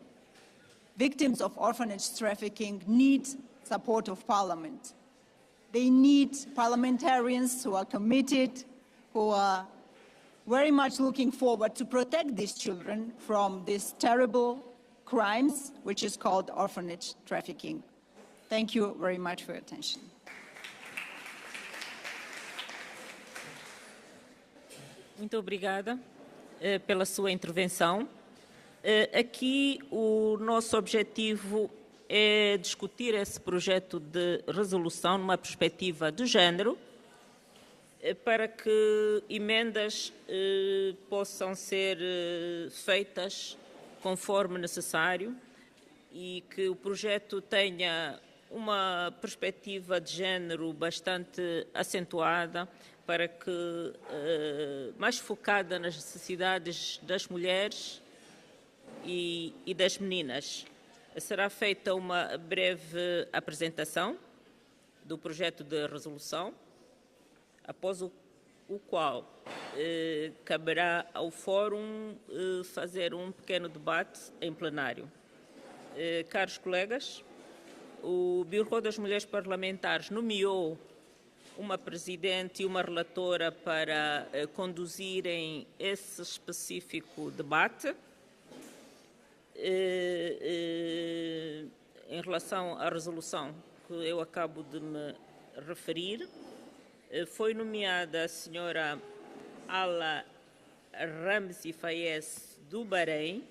victims of orphanage trafficking need support of Parliament. They need parliamentarians who are committed, who are very much looking forward to protect these children from these terrible crimes, which is called orphanage trafficking. Thank you very much for your attention. Muito obrigada pela sua intervenção. Aqui o nosso objetivo é discutir esse projeto de resolução numa perspectiva de género, para que emendas possam ser feitas conforme necessário e que o projeto tenha uma perspectiva de género bastante acentuada, para que mais focada nas necessidades das mulheres e das meninas. Será feita uma breve apresentação do projeto de resolução, após o qual caberá ao Fórum fazer um pequeno debate em plenário. Caros colegas, o Bureau das Mulheres Parlamentares nomeou uma presidente e uma relatora para conduzirem esse específico debate. Em relação à resolução que eu acabo de me referir, foi nomeada a senhora Ala Ramzi Fayez do Bahrein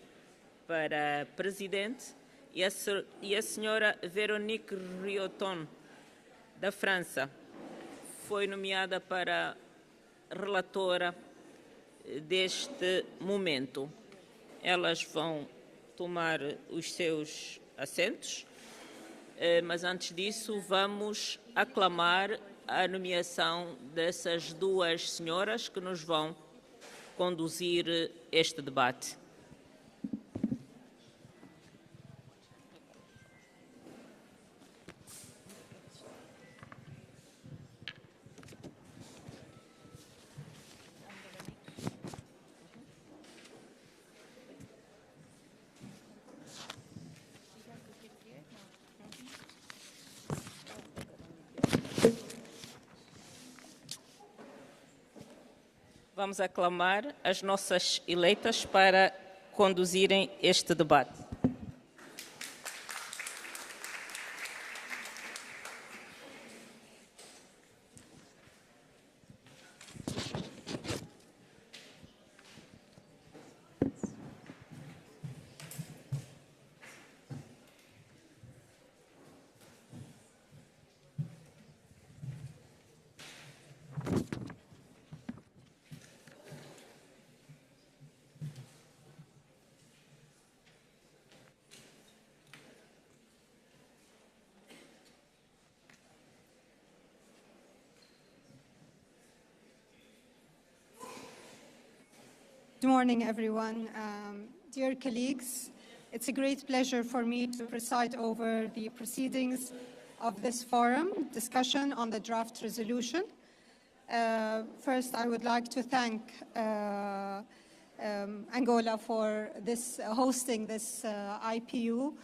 para presidente e a senhora Véronique Rioton da França foi nomeada para relatora deste momento. Elas vão tomar os seus assentos, mas antes disso vamos aclamar a nomeação dessas duas senhoras que nos vão conduzir este debate. Vamos aclamar as nossas eleitas para conduzirem este debate. Good morning, everyone. Dear colleagues, it's a great pleasure for me to preside over the proceedings of this forum discussion on the draft resolution. First, I would like to thank Angola for hosting this IPU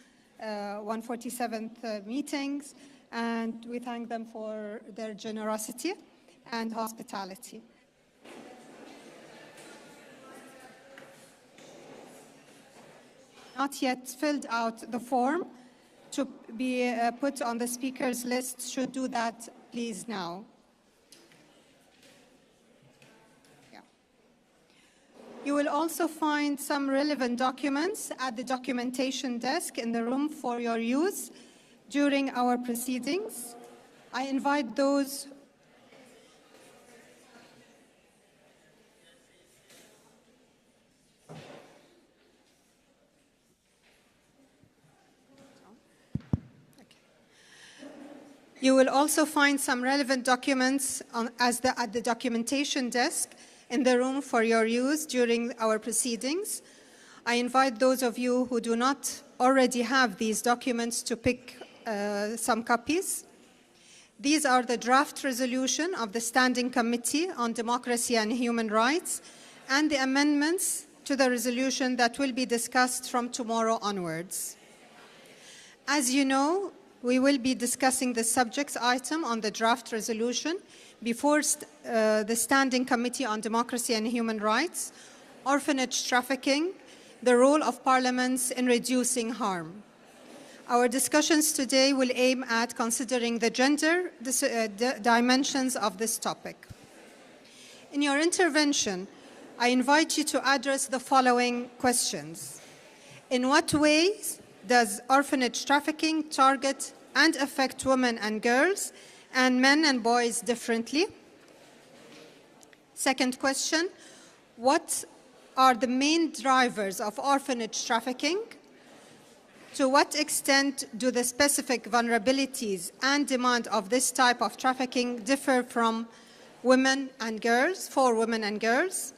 147th meetings, and we thank them for their generosity and hospitality. Not yet filled out the form to be put on the speakers list should do that, please, now. Yeah. You will also find some relevant documents at the documentation desk in the room for your use during our proceedings. I invite those You will also find some relevant documents at the documentation desk in the room for your use during our proceedings. I invite those of you who do not already have these documents to pick some copies. These are the draft resolution of the Standing Committee on Democracy and Human Rights and the amendments to the resolution that will be discussed from tomorrow onwards. As you know, we will be discussing the subject item on the draft resolution before the Standing Committee on Democracy and Human Rights, orphanage trafficking, the role of parliaments in reducing harm. Our discussions today will aim at considering the gender dimensions of this topic. In your intervention, I invite you to address the following questions. In what ways does orphanage trafficking target and affect women and girls and men and boys differently? Second question, what are the main drivers of orphanage trafficking? To what extent do the specific vulnerabilities and demand of this type of trafficking differ from women and girls, for women and girls?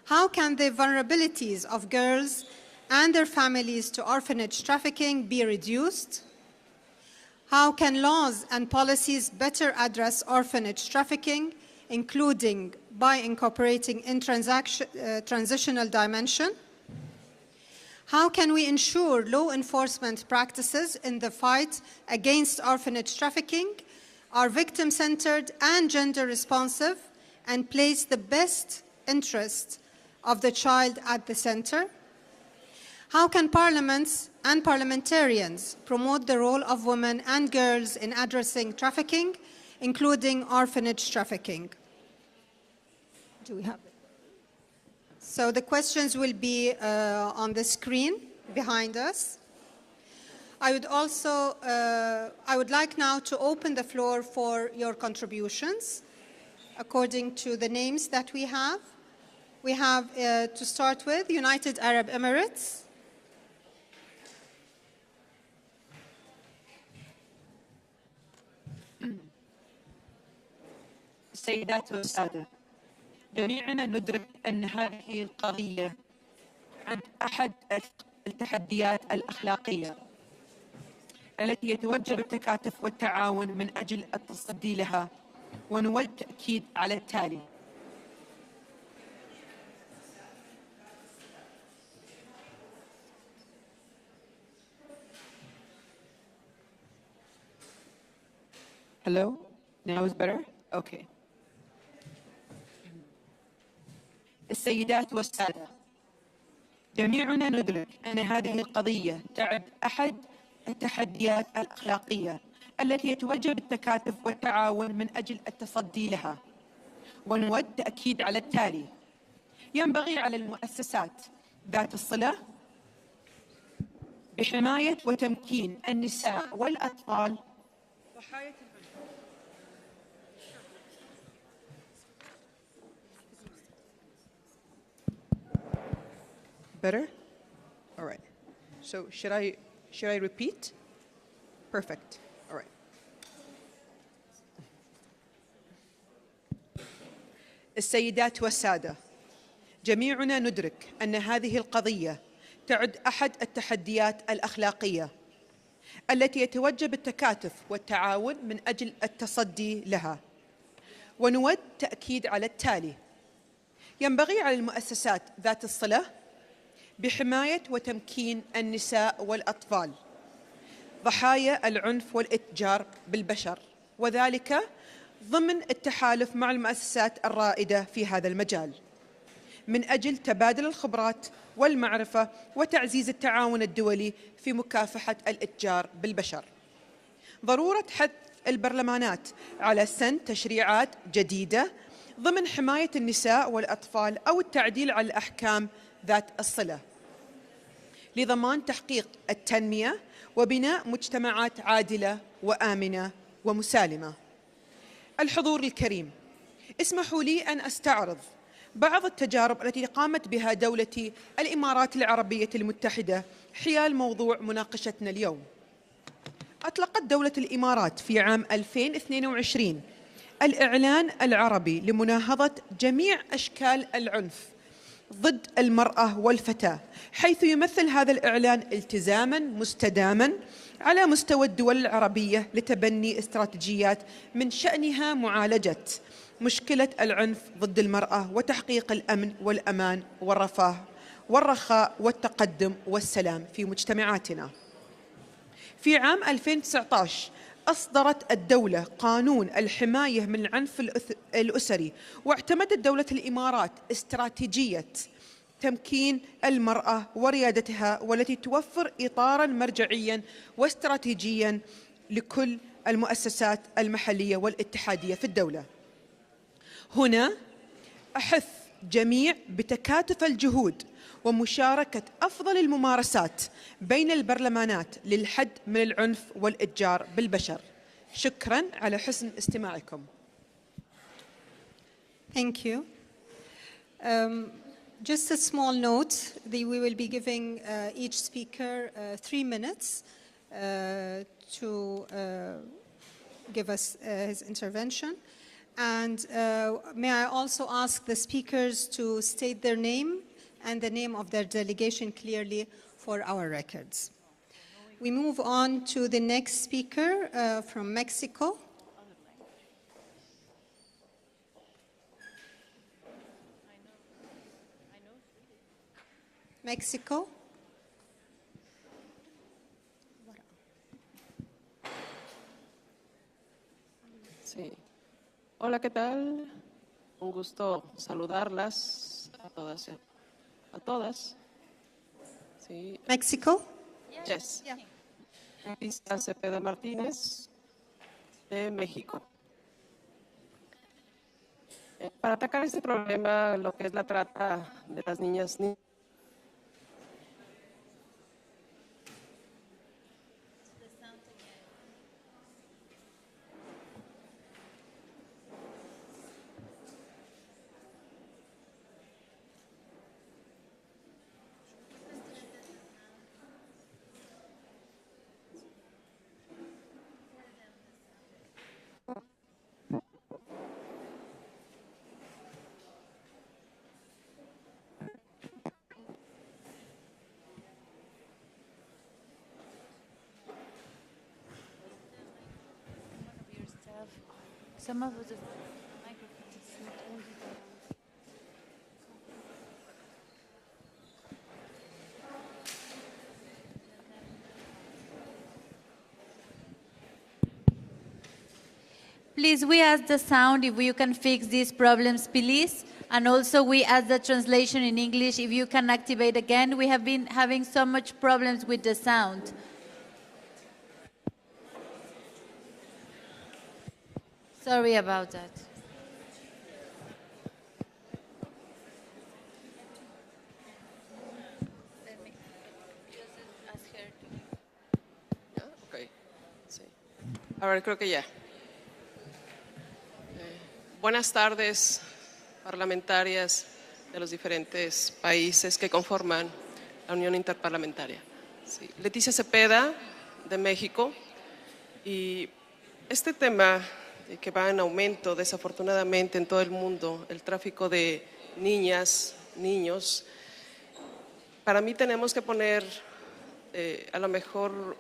How can the vulnerabilities of girls and their families to orphanage trafficking be reduced? How can laws and policies better address orphanage trafficking, including by incorporating in transitional dimension? How can we ensure law enforcement practices in the fight against orphanage trafficking are victim-centered and gender-responsive and place the best interest of the child at the center? How can parliaments and parliamentarians promote the role of women and girls in addressing trafficking, including orphanage trafficking? Do we have it? So the questions will be on the screen behind us. I would like now to open the floor for your contributions according to the names that we have. We have, to start with, United Arab Emirates. السيدات والسادة، جميعنا ندرك أن هذه القضية عند أحد التحديات الأخلاقية التي يتوجب التكاتف والتعاون من أجل التصدي لها، ونود التأكيد على التالي. Hello? Now is better? Okay. السيدات والسادة، جميعنا ندرك أن هذه القضية تعد أحد التحديات الأخلاقية التي يتوجب التكاتف والتعاون من أجل التصدي لها، ونود التأكيد على التالي. ينبغي على المؤسسات ذات الصلة بحماية وتمكين النساء والأطفال ضحايا Better? All right. So should I repeat? Perfect. All right. السيدات والسادة، جميعنا ندرك أن هذه القضية تعد أحد التحديات الأخلاقية التي يتوجب التكاتف والتعاون من أجل التصدي لها، ونود تأكيد على التالي. ينبغي على المؤسسات ذات الصلة بحماية وتمكين النساء والأطفال ضحايا العنف والإتجار بالبشر، وذلك ضمن التحالف مع المؤسسات الرائدة في هذا المجال من أجل تبادل الخبرات والمعرفة وتعزيز التعاون الدولي في مكافحة الإتجار بالبشر. ضرورة حث البرلمانات على سن تشريعات جديدة ضمن حماية النساء والأطفال أو التعديل على الأحكام ذات الصلة لضمان تحقيق التنمية وبناء مجتمعات عادلة وآمنة ومسالمة. الحضور الكريم، اسمحوا لي أن أستعرض بعض التجارب التي قامت بها دولة الإمارات العربية المتحدة حيال موضوع مناقشتنا اليوم. أطلقت دولة الإمارات في عام 2022 الإعلان العربي لمناهضة جميع أشكال العنف ضد المرأة والفتاة، حيث يمثل هذا الإعلان التزاماً مستداماً على مستوى الدول العربية لتبني استراتيجيات من شأنها معالجة مشكلة العنف ضد المرأة وتحقيق الأمن والأمان والرفاه والرخاء والتقدم والسلام في مجتمعاتنا. في عام 2019 أصدرت الدولة قانون الحماية من العنف الأسري، واعتمدت دولة الإمارات استراتيجية تمكين المرأة وريادتها، والتي توفر إطاراً مرجعياً واستراتيجياً لكل المؤسسات المحلية والاتحادية في الدولة. هنا أحث جميع بتكاتف الجهود ومشاركة أفضل الممارسات بين البرلمانات للحد من العنف والإتجار بالبشر. شكراً على حسن استماعكم. Thank you. Just a small note, we will be giving each speaker 3 minutes to give us his intervention. And may I also ask the speakers to state their name and the name of their delegation clearly for our records. We move on to the next speaker from Mexico. Mexico. Sí. Hola, ¿qué tal? Un gusto saludarlas a todas. A todas. Sí. Mexico? Yes. Yeah. Leticia Cepeda Martínez, de México. Para atacar este problema, lo que es la trata de las niñas. Some of the microphones is not all the time. Please, we ask the sound if you can fix these problems, please. And also we ask the translation in English if you can activate again. We have been having so much problems with the sound. Sorry about that. Okay. Sí. A ver, creo que ya. Buenas tardes, parlamentarias de los diferentes países que conforman la Unión Interparlamentaria. Sí. Leticia Cepeda, de México. Y este tema que va en aumento desafortunadamente en todo el mundo, el tráfico de niñas, niños, para mí tenemos que poner a lo mejor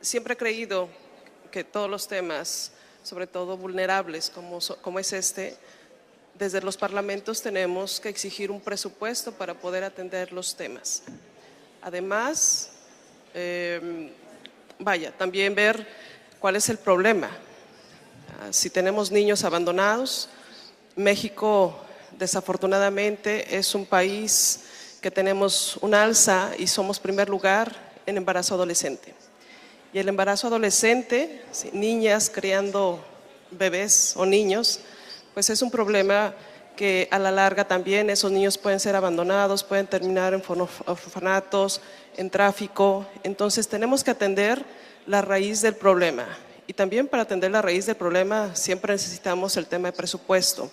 siempre he creído que todos los temas, sobre todo vulnerables como es este, desde los parlamentos tenemos que exigir un presupuesto para poder atender los temas. Además, también ver cuál es el problema. Si tenemos niños abandonados, México desafortunadamente es un país que tenemos un alza y somos primer lugar en embarazo adolescente. Y el embarazo adolescente, niñas criando bebés o niños, pues es un problema que a la larga también esos niños pueden ser abandonados, pueden terminar en orfanatos, en tráfico. Entonces tenemos que atender la raíz del problema. Y también para atender la raíz del problema siempre necesitamos el tema de presupuesto.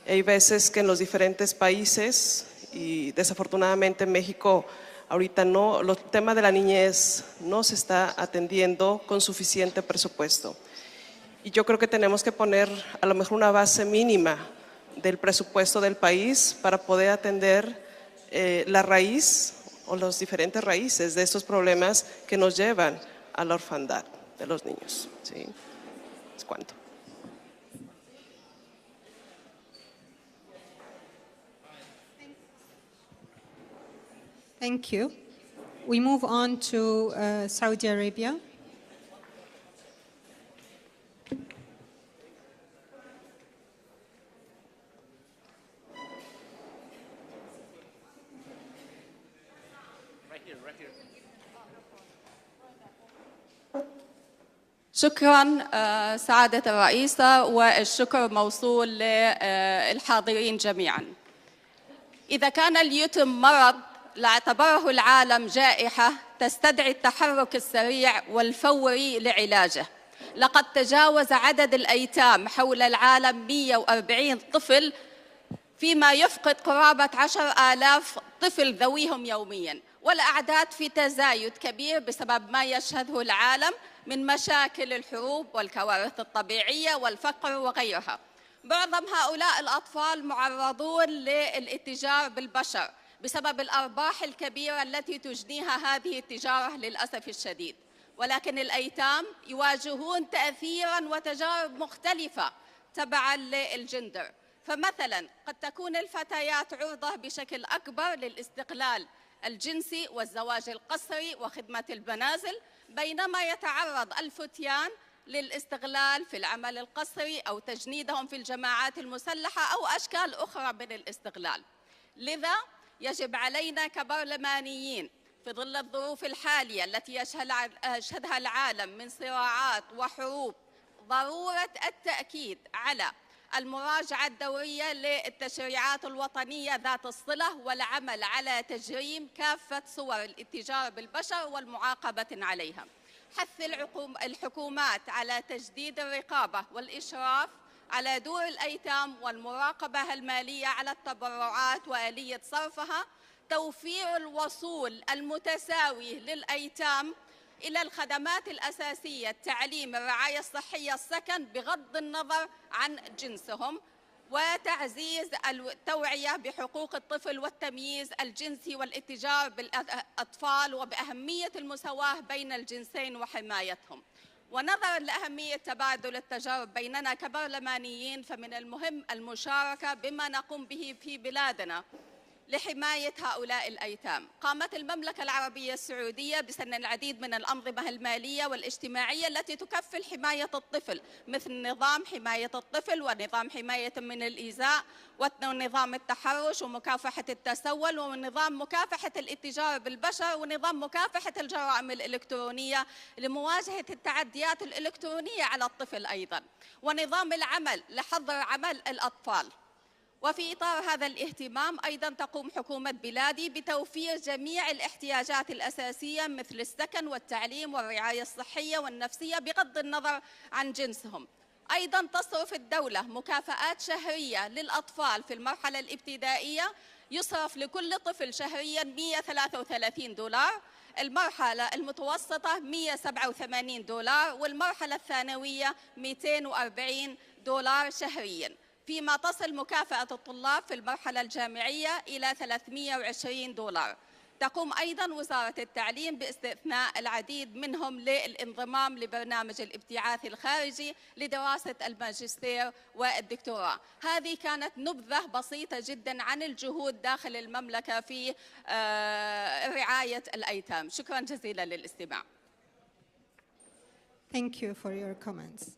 Hay veces que en los diferentes países, y desafortunadamente en México ahorita no, el tema de la niñez no se está atendiendo con suficiente presupuesto. Y yo creo que tenemos que poner a lo mejor una base mínima del presupuesto del país para poder atender la raíz o las diferentes raíces de estos problemas que nos llevan a la orfandad de los niños. ¿Sí? ¿Es cuánto? Thank you. We move on to Saudi Arabia. شكرا سعادة الرئيسة، والشكر موصول للحاضرين جميعا. إذا كان اليتم مرض لاعتبره العالم جائحة تستدعي التحرك السريع والفوري لعلاجه. لقد تجاوز عدد الأيتام حول العالم 140 طفل، فيما يفقد قرابة 10,000 طفل ذويهم يومياً، والأعداد في تزايد كبير بسبب ما يشهده العالم من مشاكل الحروب والكوارث الطبيعية والفقر وغيرها. معظم هؤلاء الأطفال معرضون للاتجار بالبشر بسبب الأرباح الكبيرة التي تجنيها هذه التجارة للأسف الشديد، ولكن الأيتام يواجهون تأثيراً وتجارب مختلفة تبعاً للجندر. فمثلاً قد تكون الفتيات عرضة بشكل أكبر للاستغلال الجنسي والزواج القسري وخدمة البنازل، بينما يتعرض الفتيان للاستغلال في العمل القسري أو تجنيدهم في الجماعات المسلحة أو أشكال أخرى من الاستغلال. لذا يجب علينا كبرلمانيين في ظل الظروف الحالية التي يشهدها العالم من صراعات وحروب ضرورة التأكيد على المراجعة الدورية للتشريعات الوطنية ذات الصلة والعمل على تجريم كافة صور الاتجار بالبشر والمعاقبة عليها. حث الحكومات على تجديد الرقابة والإشراف على دور الأيتام والمراقبة المالية على التبرعات وآلية صرفها. توفير الوصول المتساوي للأيتام إلى الخدمات الأساسية، التعليم، الرعاية الصحية، السكن، بغض النظر عن جنسهم. وتعزيز التوعية بحقوق الطفل والتمييز الجنسي والاتجار بالأطفال وبأهمية المساواة بين الجنسين وحمايتهم. ونظراً لأهمية تبادل التجارب بيننا كبرلمانيين، فمن المهم المشاركة بما نقوم به في بلادنا لحماية هؤلاء الأيتام. قامت المملكة العربية السعودية بسن العديد من الأنظمة المالية والاجتماعية التي تكفل حماية الطفل، مثل نظام حماية الطفل ونظام حماية من الإيذاء ونظام التحرش ومكافحة التسول ونظام مكافحة الاتجار بالبشر ونظام مكافحة الجرائم الإلكترونية لمواجهة التعديات الإلكترونية على الطفل أيضاً، ونظام العمل لحظر عمل الأطفال. وفي إطار هذا الاهتمام أيضاً تقوم حكومة بلادي بتوفير جميع الاحتياجات الأساسية مثل السكن والتعليم والرعاية الصحية والنفسية بغض النظر عن جنسهم. أيضاً تصرف الدولة مكافآت شهرية للأطفال في المرحلة الابتدائية، يصرف لكل طفل شهرياً $133، المرحلة المتوسطة $187 والمرحلة الثانوية $240 شهرياً، فيما تصل مكافأة الطلاب في المرحلة الجامعية إلى $320. تقوم أيضاً وزارة التعليم باستثناء العديد منهم للانضمام لبرنامج الابتعاث الخارجي لدراسة الماجستير والدكتوراه. هذه كانت نبذة بسيطة جداً عن الجهود داخل المملكة في رعاية الأيتام. شكراً جزيلاً للاستماع. Thank you for your comments.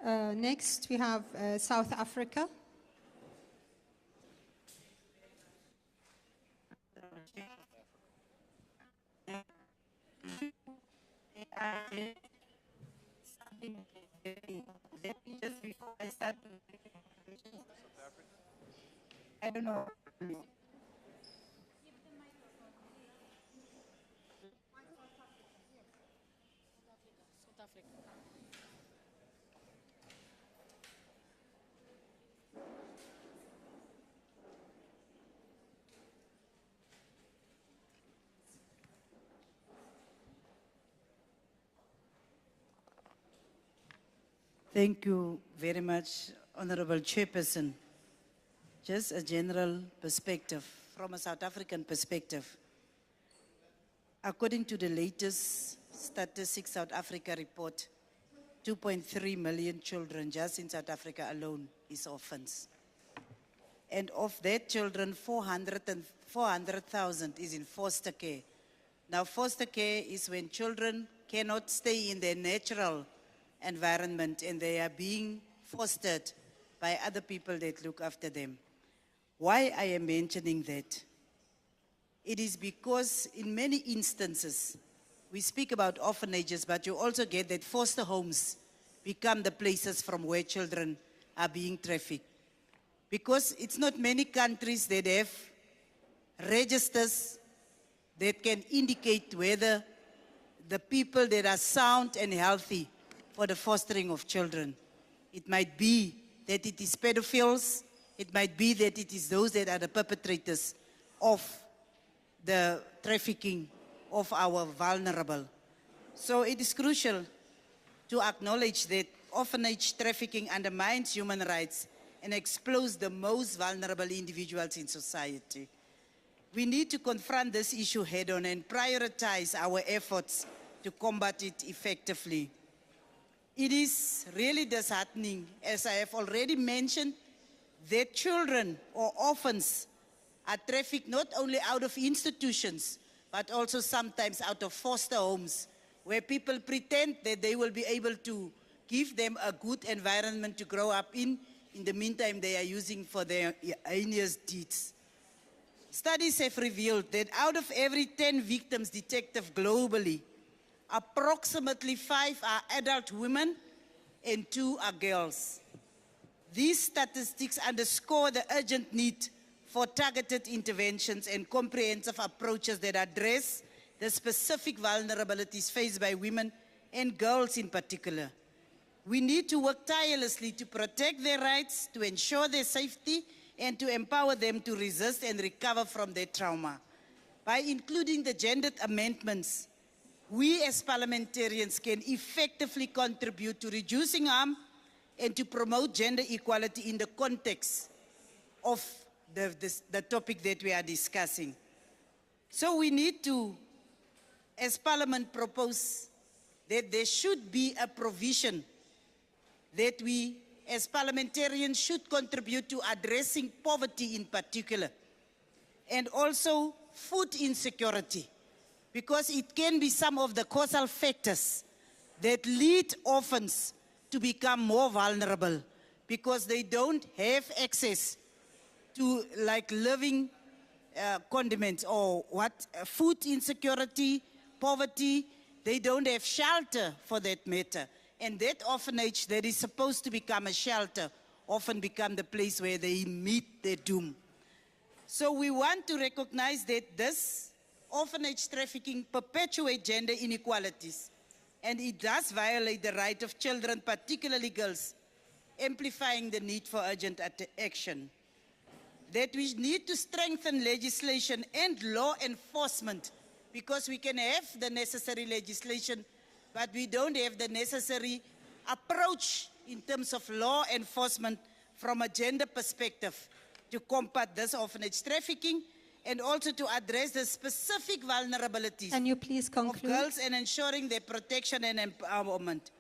Next, we have South Africa. Just before I start, I don't know. Thank you very much, Honorable Chairperson. Just a general perspective, from a South African perspective. According to the latest Statistics South Africa report, 2.3 million children just in South Africa alone is orphans. And of that children, 400,000 is in foster care. Now, foster care is when children cannot stay in their natural environment and they are being fostered by other people that look after them. Why I am mentioning that? It is because in many instances, we speak about orphanages, but you also get that foster homes become the places from where children are being trafficked. Because it's not many countries that have registers that can indicate whether the people that are sound and healthy for the fostering of children. It might be that it is pedophiles, it might be that it is those that are the perpetrators of the trafficking of our vulnerable. So it is crucial to acknowledge that orphanage trafficking undermines human rights and exploits the most vulnerable individuals in society. We need to confront this issue head-on and prioritize our efforts to combat it effectively. It is really disheartening, as I have already mentioned, that children or orphans are trafficked not only out of institutions, but also sometimes out of foster homes, where people pretend that they will be able to give them a good environment to grow up in. In the meantime, they are using for their heinous deeds. Studies have revealed that out of every 10 victims detected globally, approximately 5 are adult women and 2 are girls. These statistics underscore the urgent need for targeted interventions and comprehensive approaches that address the specific vulnerabilities faced by women and girls in particular. We need to work tirelessly to protect their rights, to ensure their safety, and to empower them to resist and recover from their trauma. By including the gendered amendments, we as parliamentarians can effectively contribute to reducing harm and to promote gender equality in the context of the topic that we are discussing. So we need to, as Parliament, propose that there should be a provision that we as parliamentarians should contribute to addressing poverty in particular, and also food insecurity, because it can be some of the causal factors that lead orphans to become more vulnerable, because they don't have access to like living condiments or food insecurity, poverty. They don't have shelter for that matter. And that orphanage that is supposed to become a shelter often become the place where they meet their doom. So we want to recognize that this orphanage trafficking perpetuates gender inequalities, and it does violate the right of children, particularly girls, amplifying the need for urgent action. That we need to strengthen legislation and law enforcement, because we can have the necessary legislation, but we don't have the necessary approach in terms of law enforcement from a gender perspective to combat this orphanage trafficking and also to address the specific vulnerabilities of girls and ensuring their protection and empowerment.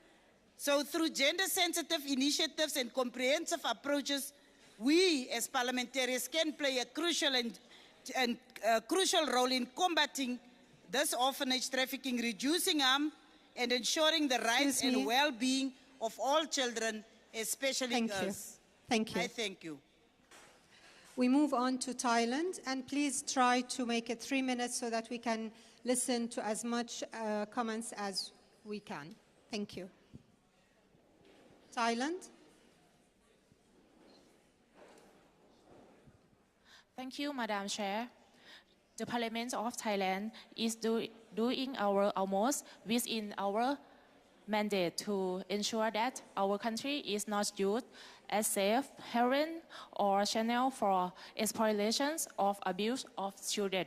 So through gender-sensitive initiatives and comprehensive approaches, we as parliamentarians can play a crucial crucial role in combating this orphanage trafficking, reducing harm, and ensuring the rights and well-being of all children, especially girls. Thank you. I thank you. We move on to Thailand, and please try to make it 3 minutes so that we can listen to as much comments as we can. Thank you. Thailand. Thank you, Madam Chair. The Parliament of Thailand is doing our utmost within our mandate to ensure that our country is not used as safe haven or channel for exploitations of abuse of children.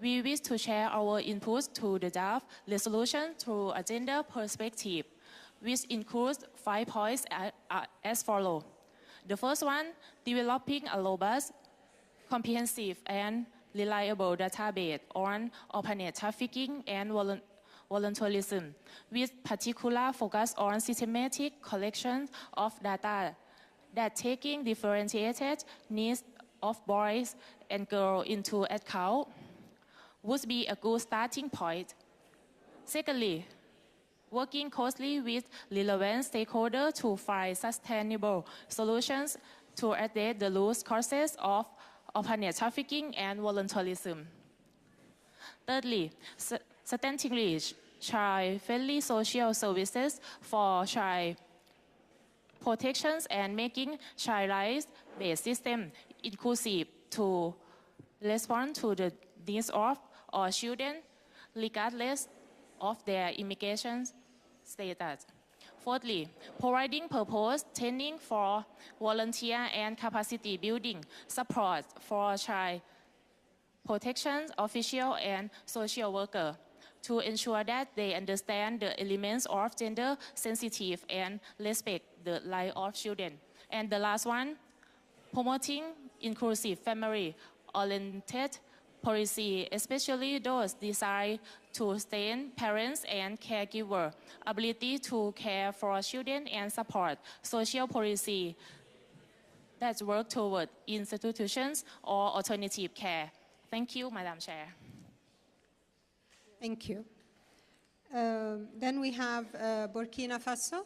We wish to share our input to the draft resolution through a gender perspective, which includes 5 points as follows. The first one, developing a robust, comprehensive and reliable database on orphanage trafficking and volunteerism, with particular focus on systematic collection of data that taking differentiated needs of boys and girls into account would be a good starting point. Secondly, working closely with relevant stakeholders to find sustainable solutions to address the root causes of orphanage trafficking and volunteerism. Thirdly, strengthening child-friendly social services for child protections and making child rights-based system inclusive to respond to the needs of all children, regardless of their immigration status. Fourthly, providing purpose training for volunteer and capacity building support for child protection officials and social workers to ensure that they understand the elements of gender sensitive and respect the life of children. And the last one, promoting inclusive family-oriented policy, especially those designed to strengthen parents and caregiver ability to care for children and support social policy that work toward institutions or alternative care. Thank you, Madam Chair. Thank you. Then we have Burkina Faso.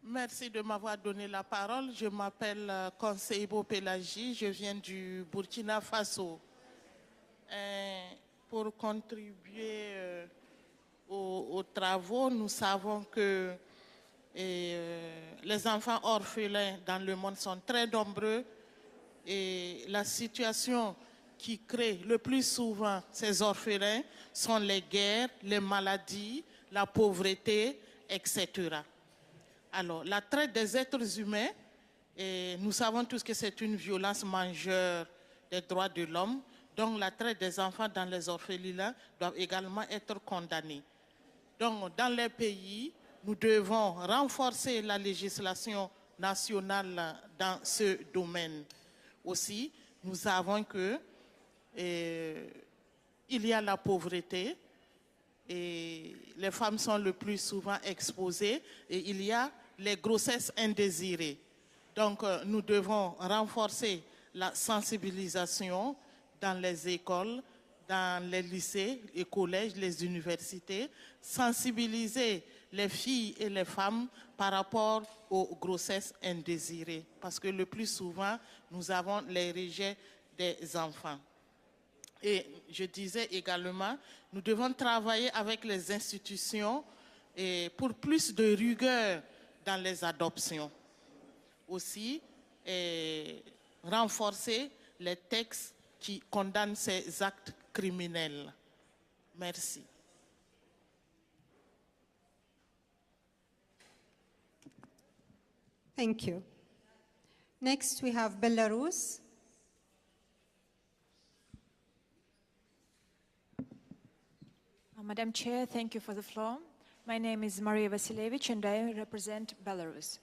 Merci de m'avoir donné la parole. Je m'appelle Conseibo Pélagie, je viens du Burkina Faso. Pour contribuer aux travaux, nous savons que les enfants orphelins dans le monde sont très nombreux et la situation qui crée le plus souvent ces orphelins sont les guerres, les maladies, la pauvreté, etc. Alors, la traite des êtres humains, nous savons tous que c'est une violence majeure des droits de l'homme, donc la traite des enfants dans les orphelinats doit également être condamnée. Donc, dans les pays, nous devons renforcer la législation nationale dans ce domaine. Aussi, nous savons que il y a la pauvreté et les femmes sont le plus souvent exposées et il y a les grossesses indésirées. Donc, nous devons renforcer la sensibilisation dans les écoles, dans les lycées, les collèges, les universités, sensibiliser les filles et les femmes par rapport aux grossesses indésirées. Parce que le plus souvent, nous avons les rejets des enfants. Et je disais également, nous devons travailler avec les institutions pour plus de rigueur dans les adoptions. Aussi, renforcer les textes qui condamnent ces actes criminels. Merci. Thank you. Next, we have Belarus. Madam Chair, thank you for the floor. My name is Maria Vasilevich and I represent Belarus.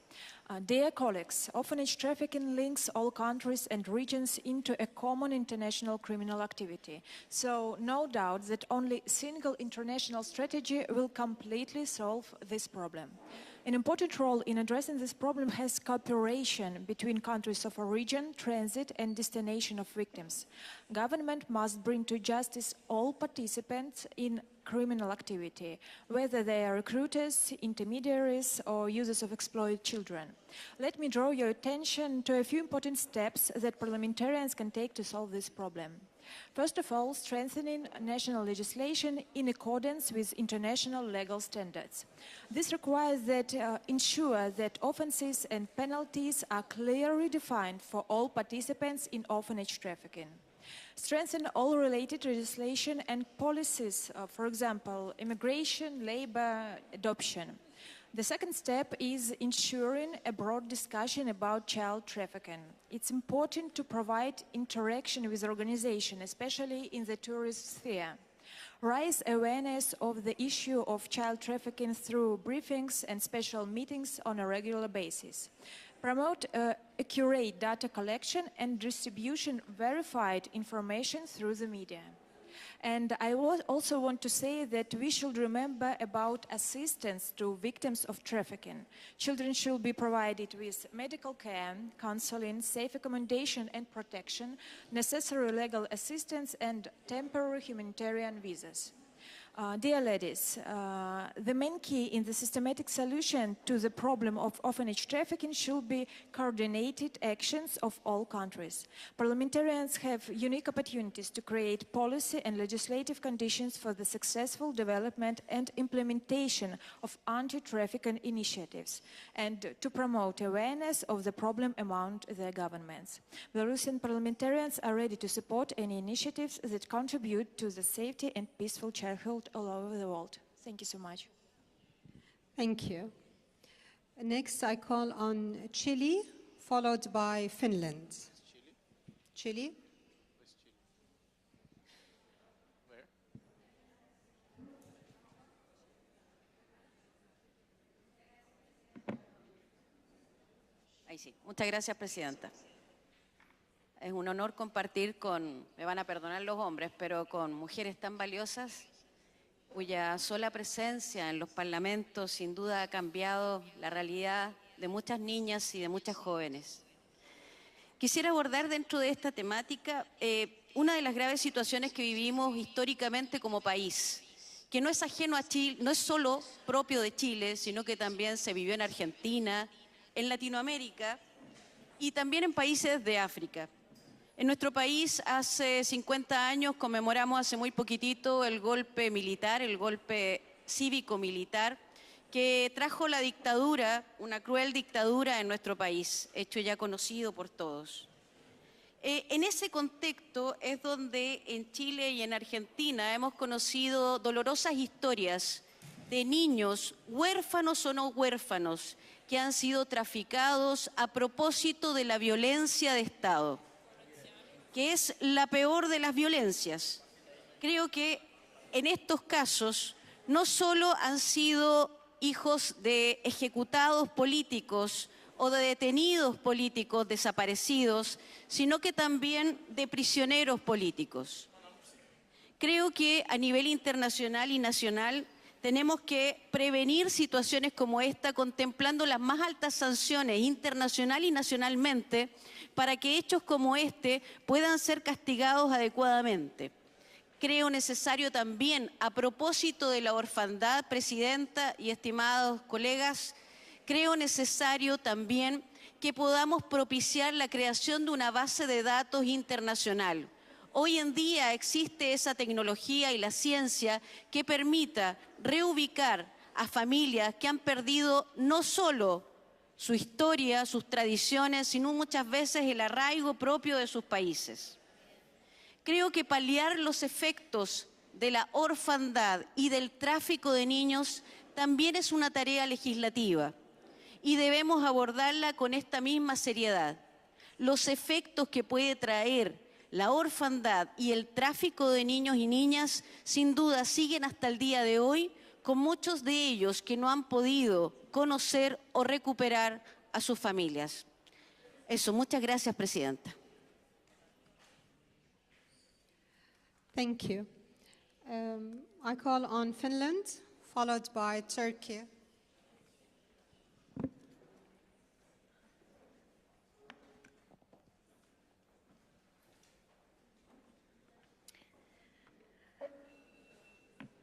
Dear colleagues, orphanage trafficking links all countries and regions into a common international criminal activity. So no doubt that only a single international strategy will completely solve this problem. An important role in addressing this problem has cooperation between countries of origin, transit and destination of victims. Government must bring to justice all participants in criminal activity, whether they are recruiters, intermediaries or users of exploited children. Let me draw your attention to a few important steps that parliamentarians can take to solve this problem. First of all, strengthening national legislation in accordance with international legal standards. This requires that ensure that offences and penalties are clearly defined for all participants in orphanage trafficking. Strengthen all related legislation and policies, for example, immigration, labor, adoption. The second step is ensuring a broad discussion about child trafficking. It's important to provide interaction with organizations, especially in the tourist sphere. Raise awareness of the issue of child trafficking through briefings and special meetings on a regular basis. Promote accurate data collection and distribution verified information through the media. And I also want to say that we should remember about assistance to victims of trafficking. Children should be provided with medical care, counseling, safe accommodation and protection, necessary legal assistance and temporary humanitarian visas. Dear ladies, the main key in the systematic solution to the problem of orphanage trafficking should be coordinated actions of all countries. Parliamentarians have unique opportunities to create policy and legislative conditions for the successful development and implementation of anti-trafficking initiatives and to promote awareness of the problem among their governments. Belarusian parliamentarians are ready to support any initiatives that contribute to the safety and peaceful childhood all over the world. Thank you so much. Thank you. Next, I call on Chile, followed by Finland. Chile? Where? Ahí sí. Muchas gracias, Presidenta. Es un honor compartir con, me van a perdonar los hombres, pero con mujeres tan valiosas cuya sola presencia en los parlamentos sin duda ha cambiado la realidad de muchas niñas y de muchas jóvenes. Quisiera abordar dentro de esta temática una de las graves situaciones que vivimos históricamente como país, que no es ajeno a Chile, no es solo propio de Chile, sino que también se vivió en Argentina, en Latinoamérica y también en países de África. En nuestro país hace 50 años conmemoramos hace muy poquitito el golpe militar, el golpe cívico-militar que trajo la dictadura, una cruel dictadura en nuestro país, hecho ya conocido por todos. En ese contexto es donde en Chile y en Argentina hemos conocido dolorosas historias de niños, huérfanos o no huérfanos, que han sido traficados a propósito de la violencia de Estado, que es la peor de las violencias. Creo que en estos casos no solo han sido hijos de ejecutados políticos o de detenidos políticos desaparecidos, sino que también de prisioneros políticos. Creo que a nivel internacional y nacional tenemos que prevenir situaciones como esta contemplando las más altas sanciones internacional y nacionalmente para que hechos como este puedan ser castigados adecuadamente. Creo necesario también, a propósito de la orfandad, Presidenta y estimados colegas, creo necesario también que podamos propiciar la creación de una base de datos internacional. Hoy en día existe esa tecnología y la ciencia que permita reubicar a familias que han perdido no solo su historia, sus tradiciones, sino muchas veces el arraigo propio de sus países. Creo que paliar los efectos de la orfandad y del tráfico de niños también es una tarea legislativa y debemos abordarla con esta misma seriedad. Los efectos que puede traer la orfandad y el tráfico de niños y niñas sin duda siguen hasta el día de hoy con muchos de ellos que no han podido conocer o recuperar a sus familias. Eso, muchas gracias, Presidenta. Thank you. I call on Finland, followed by Turkey.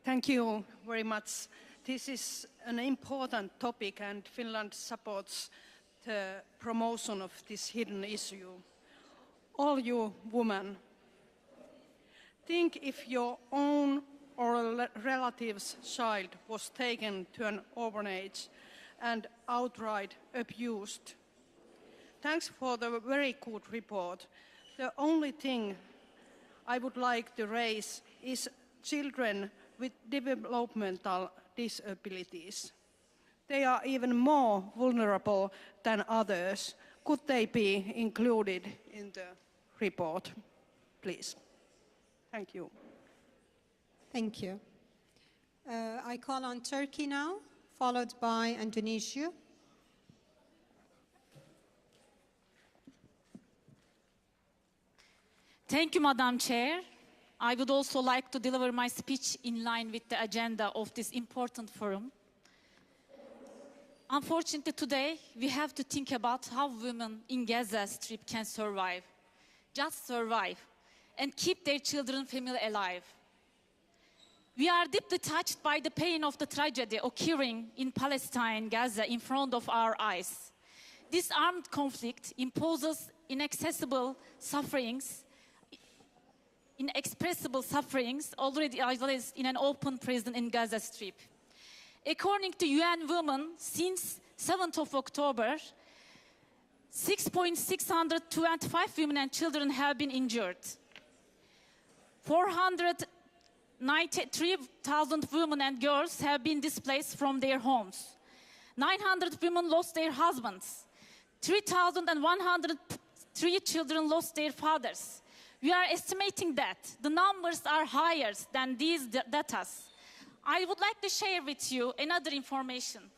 Thank you very much. This is an important topic, and Finland supports the promotion of this hidden issue. All you women, think if your own or a relative's child was taken to an orphanage and outright abused. Thanks for the very good report. The only thing I would like to raise is children with developmental disabilities. They are even more vulnerable than others. Could they be included in the report, please? Thank you. Thank you. I call on Turkey now, followed by Indonesia. Thank you, Madam Chair. I would also like to deliver my speech in line with the agenda of this important forum. Unfortunately, today, we have to think about how women in Gaza Strip can survive, just survive, and keep their children and family alive. We are deeply touched by the pain of the tragedy occurring in Palestine, Gaza, in front of our eyes. This armed conflict imposes inexpressible sufferings already isolated in an open prison in Gaza Strip. According to UN Women, since 7th of October, 6,625 women and children have been injured. 493,000 women and girls have been displaced from their homes. 900 women lost their husbands. 3,103 children lost their fathers. We are estimating that the numbers are higher than these data. I would like to share with you another information.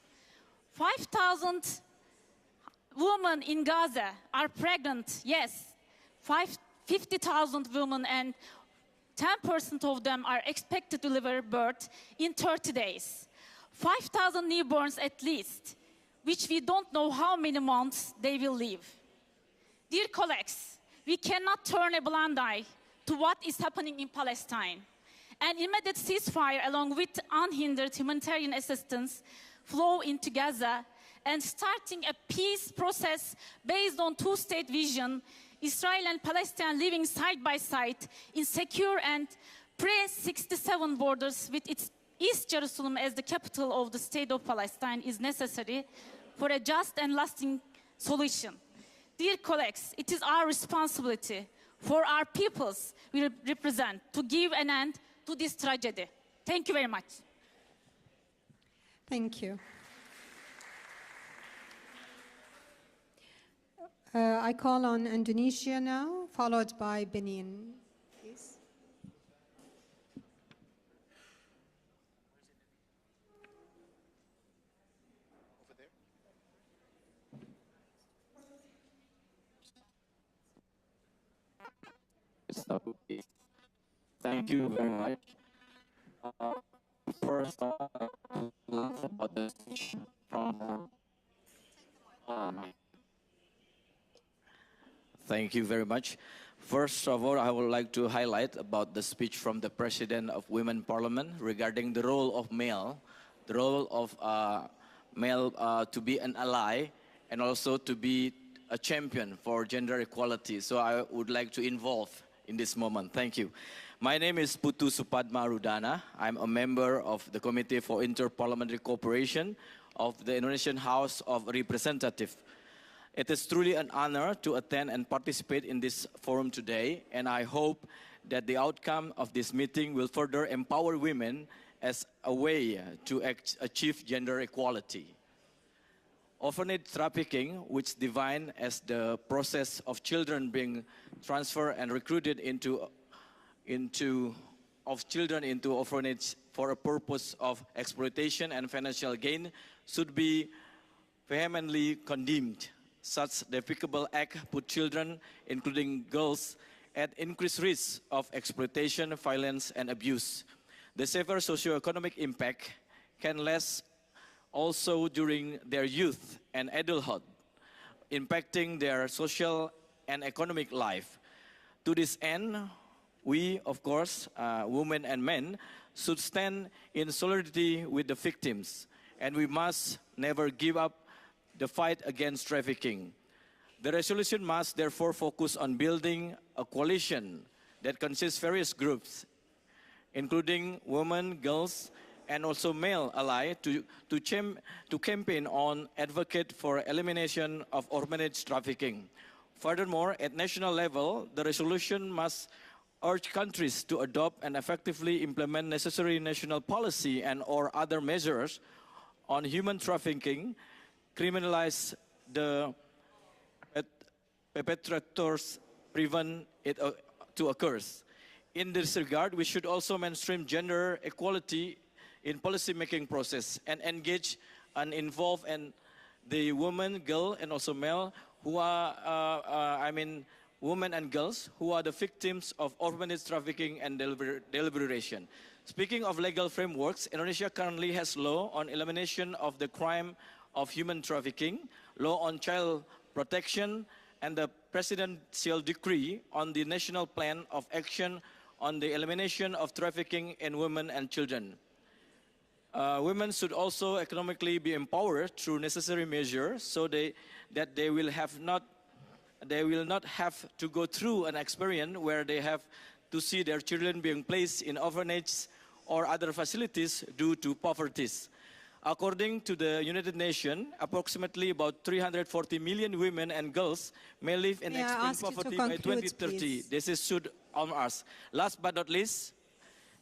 5,000 women in Gaza are pregnant, yes. 50,000 women and 10% of them are expected to deliver birth in 30 days. 5,000 newborns at least, which we don't know how many months they will live. Dear colleagues, we cannot turn a blind eye to what is happening in Palestine. An immediate ceasefire along with unhindered humanitarian assistance flow into Gaza and starting a peace process based on two-state vision, Israel and Palestine living side by side in secure and pre-67 borders with its East Jerusalem as the capital of the state of Palestine is necessary for a just and lasting solution. Dear colleagues, it is our responsibility for our peoples we represent to give an end to this tragedy. Thank you very much. Thank you. I call on Indonesia now, followed by Benin. Please. Thank you very much. First, about the speech from Thank you very much. First of all, I would like to highlight about the speech from the President of Women Parliament regarding the role of male, the role of male to be an ally and also to be a champion for gender equality. So I would like to involve in this moment. Thank you. My name is Putu Supadma Rudana. I'm a member of the Committee for Inter-Parliamentary Cooperation of the Indonesian House of Representatives. It is truly an honor to attend and participate in this forum today, and I hope that the outcome of this meeting will further empower women as a way to achieve gender equality. Orphanage trafficking, which defined as the process of children being transferred and recruited into of children into orphanage for a purpose of exploitation and financial gain should be vehemently condemned. Such despicable act put children, including girls, at increased risk of exploitation, violence, and abuse. The severe socioeconomic impact can last also during their youth and adulthood, impacting their social and economic life. To this end, we, of course, women and men, should stand in solidarity with the victims, and we must never give up the fight against trafficking. The resolution must therefore focus on building a coalition that consists various groups, including women, girls, and also male allies, to campaign on advocate for elimination of orphanage trafficking. Furthermore, at national level, the resolution must urge countries to adopt and effectively implement necessary national policy and or other measures on human trafficking, criminalize the perpetrators, prevent it to occur. In this regard, we should also mainstream gender equality in policy-making process and engage and involve in the women, girl, and also male who are, women and girls who are the victims of orphanage trafficking and deliberation. Speaking of legal frameworks, Indonesia currently has law on elimination of the crime of human trafficking, law on child protection, and the presidential decree on the National Plan of Action on the elimination of trafficking in women and children. Women should also economically be empowered through necessary measures so that they will not have to go through an experience where they have to see their children being placed in orphanages or other facilities due to poverty. According to the United Nations, approximately about 340 million women and girls may live in extreme poverty by 2030. Please. This should harm us. Last but not least,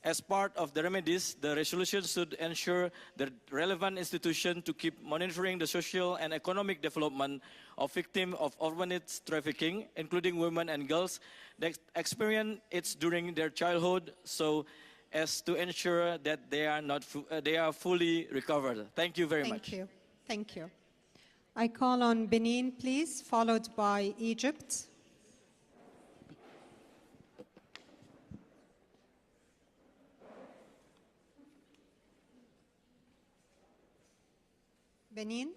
as part of the remedies, the resolution should ensure the relevant institution to keep monitoring the social and economic development of victims of orphanage trafficking, including women and girls that experience it during their childhood, so as to ensure that they are fully recovered. Thank you very much. Thank you. Thank you. I call on Benin, please, followed by Egypt. Benin.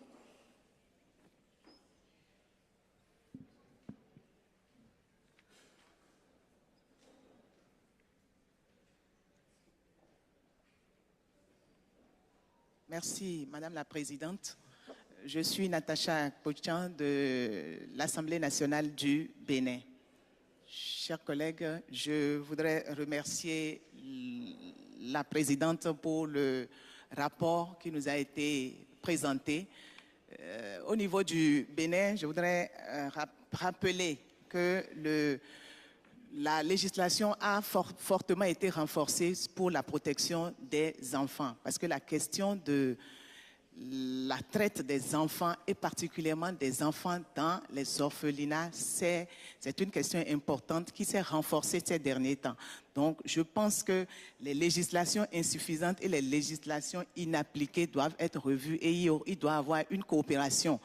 Merci, Madame la Présidente. Je suis Natacha Pochan de l'Assemblée nationale du Bénin. Chers collègues, je voudrais remercier la Présidente pour le rapport qui nous a été présenté. Au niveau du Bénin, je voudrais rappeler que la législation a fortement été renforcée pour la protection des enfants, parce que la question de la traite des enfants et particulièrement des enfants dans les orphelinats, c'est une question importante qui s'est renforcée ces derniers temps. Donc, je pense que les législations insuffisantes et les législations inappliquées doivent être revues et il doit y avoir une coopération.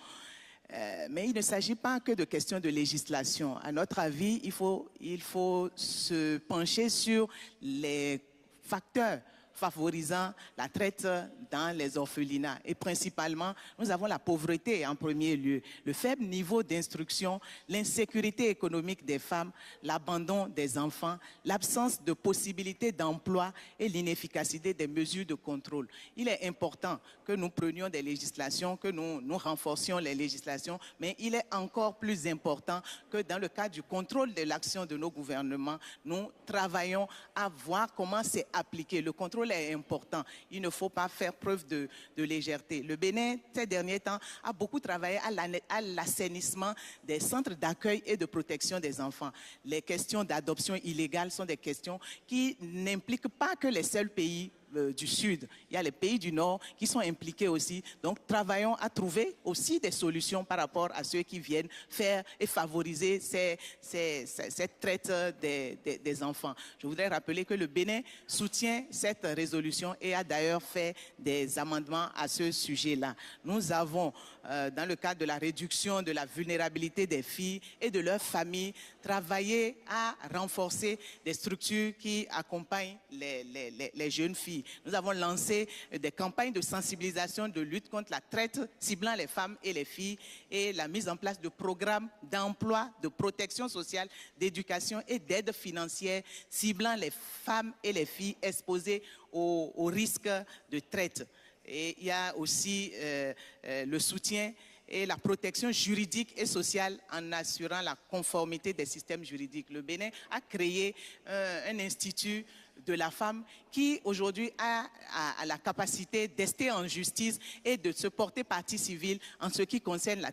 Mais il ne s'agit pas que de questions de législation. À notre avis, il faut se pencher sur les facteurs favorisant la traite dans les orphelinats. Et principalement, nous avons la pauvreté en premier lieu, le faible niveau d'instruction, l'insécurité économique des femmes, l'abandon des enfants, l'absence de possibilités d'emploi et l'inefficacité des mesures de contrôle. Il est important que nous prenions des législations, que nous renforcions les législations, mais il est encore plus important que dans le cadre du contrôle de l'action de nos gouvernements, nous travaillons à voir comment c'est appliqué. Le contrôle est important. Il ne faut pas faire preuve de légèreté. Le Bénin, ces derniers temps, a beaucoup travaillé à l'assainissement des centres d'accueil et de protection des enfants. Les questions d'adoption illégale sont des questions qui n'impliquent pas que les seuls pays du Sud, il y a les pays du Nord qui sont impliqués aussi. Donc, travaillons à trouver aussi des solutions par rapport à ceux qui viennent faire et favoriser cette traite des enfants. Je voudrais rappeler que le Bénin soutient cette résolution et a d'ailleurs fait des amendements à ce sujet-là. Nous avons, dans le cadre de la réduction de la vulnérabilité des filles et de leurs familles, travaillé à renforcer des structures qui accompagnent les jeunes filles. Nous avons lancé des campagnes de sensibilisation, de lutte contre la traite, ciblant les femmes et les filles, et la mise en place de programmes d'emploi, de protection sociale, d'éducation et d'aide financière, ciblant les femmes et les filles exposées au risque de traite. Et il y a aussi le soutien et la protection juridique et sociale en assurant la conformité des systèmes juridiques. Le Bénin a créé un institut de la femme qui aujourd'hui a la capacité d'ester en justice et de se porter partie civile en ce qui concerne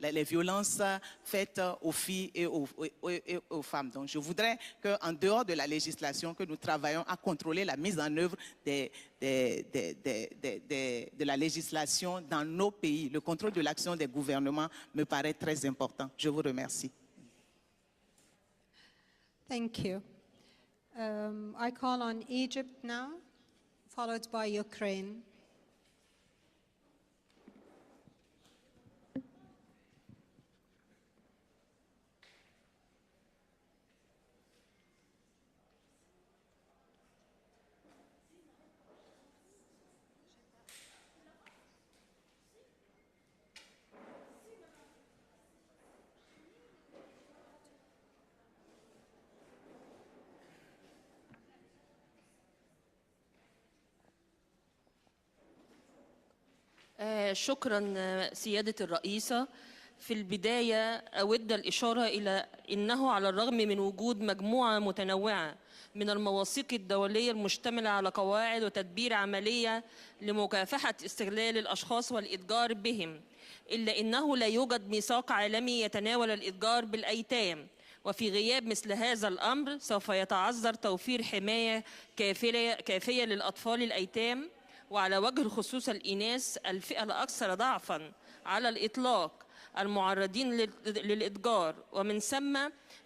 les violences faites aux filles et aux femmes. Donc je voudrais qu'en dehors de la législation, que nous travaillons à contrôler la mise en œuvre de la législation dans nos pays. Le contrôle de l'action des gouvernements me paraît très important. Je vous remercie. Thank you. I call on Egypt now, followed by Ukraine. شكرا سيادة الرئيسة. في البداية أود الإشارة إلى أنه على الرغم من وجود مجموعة متنوعة من المواثيق الدولية المشتملة على قواعد وتدبير عملية لمكافحة استغلال الأشخاص والإتجار بهم، إلا أنه لا يوجد ميثاق عالمي يتناول الإتجار بالأيتام، وفي غياب مثل هذا الأمر سوف يتعذر توفير حماية كافية للأطفال الأيتام، وعلى وجه الخصوص الإناث الفئة الأكثر ضعفاً على الإطلاق المعرضين للإتجار. ومن ثم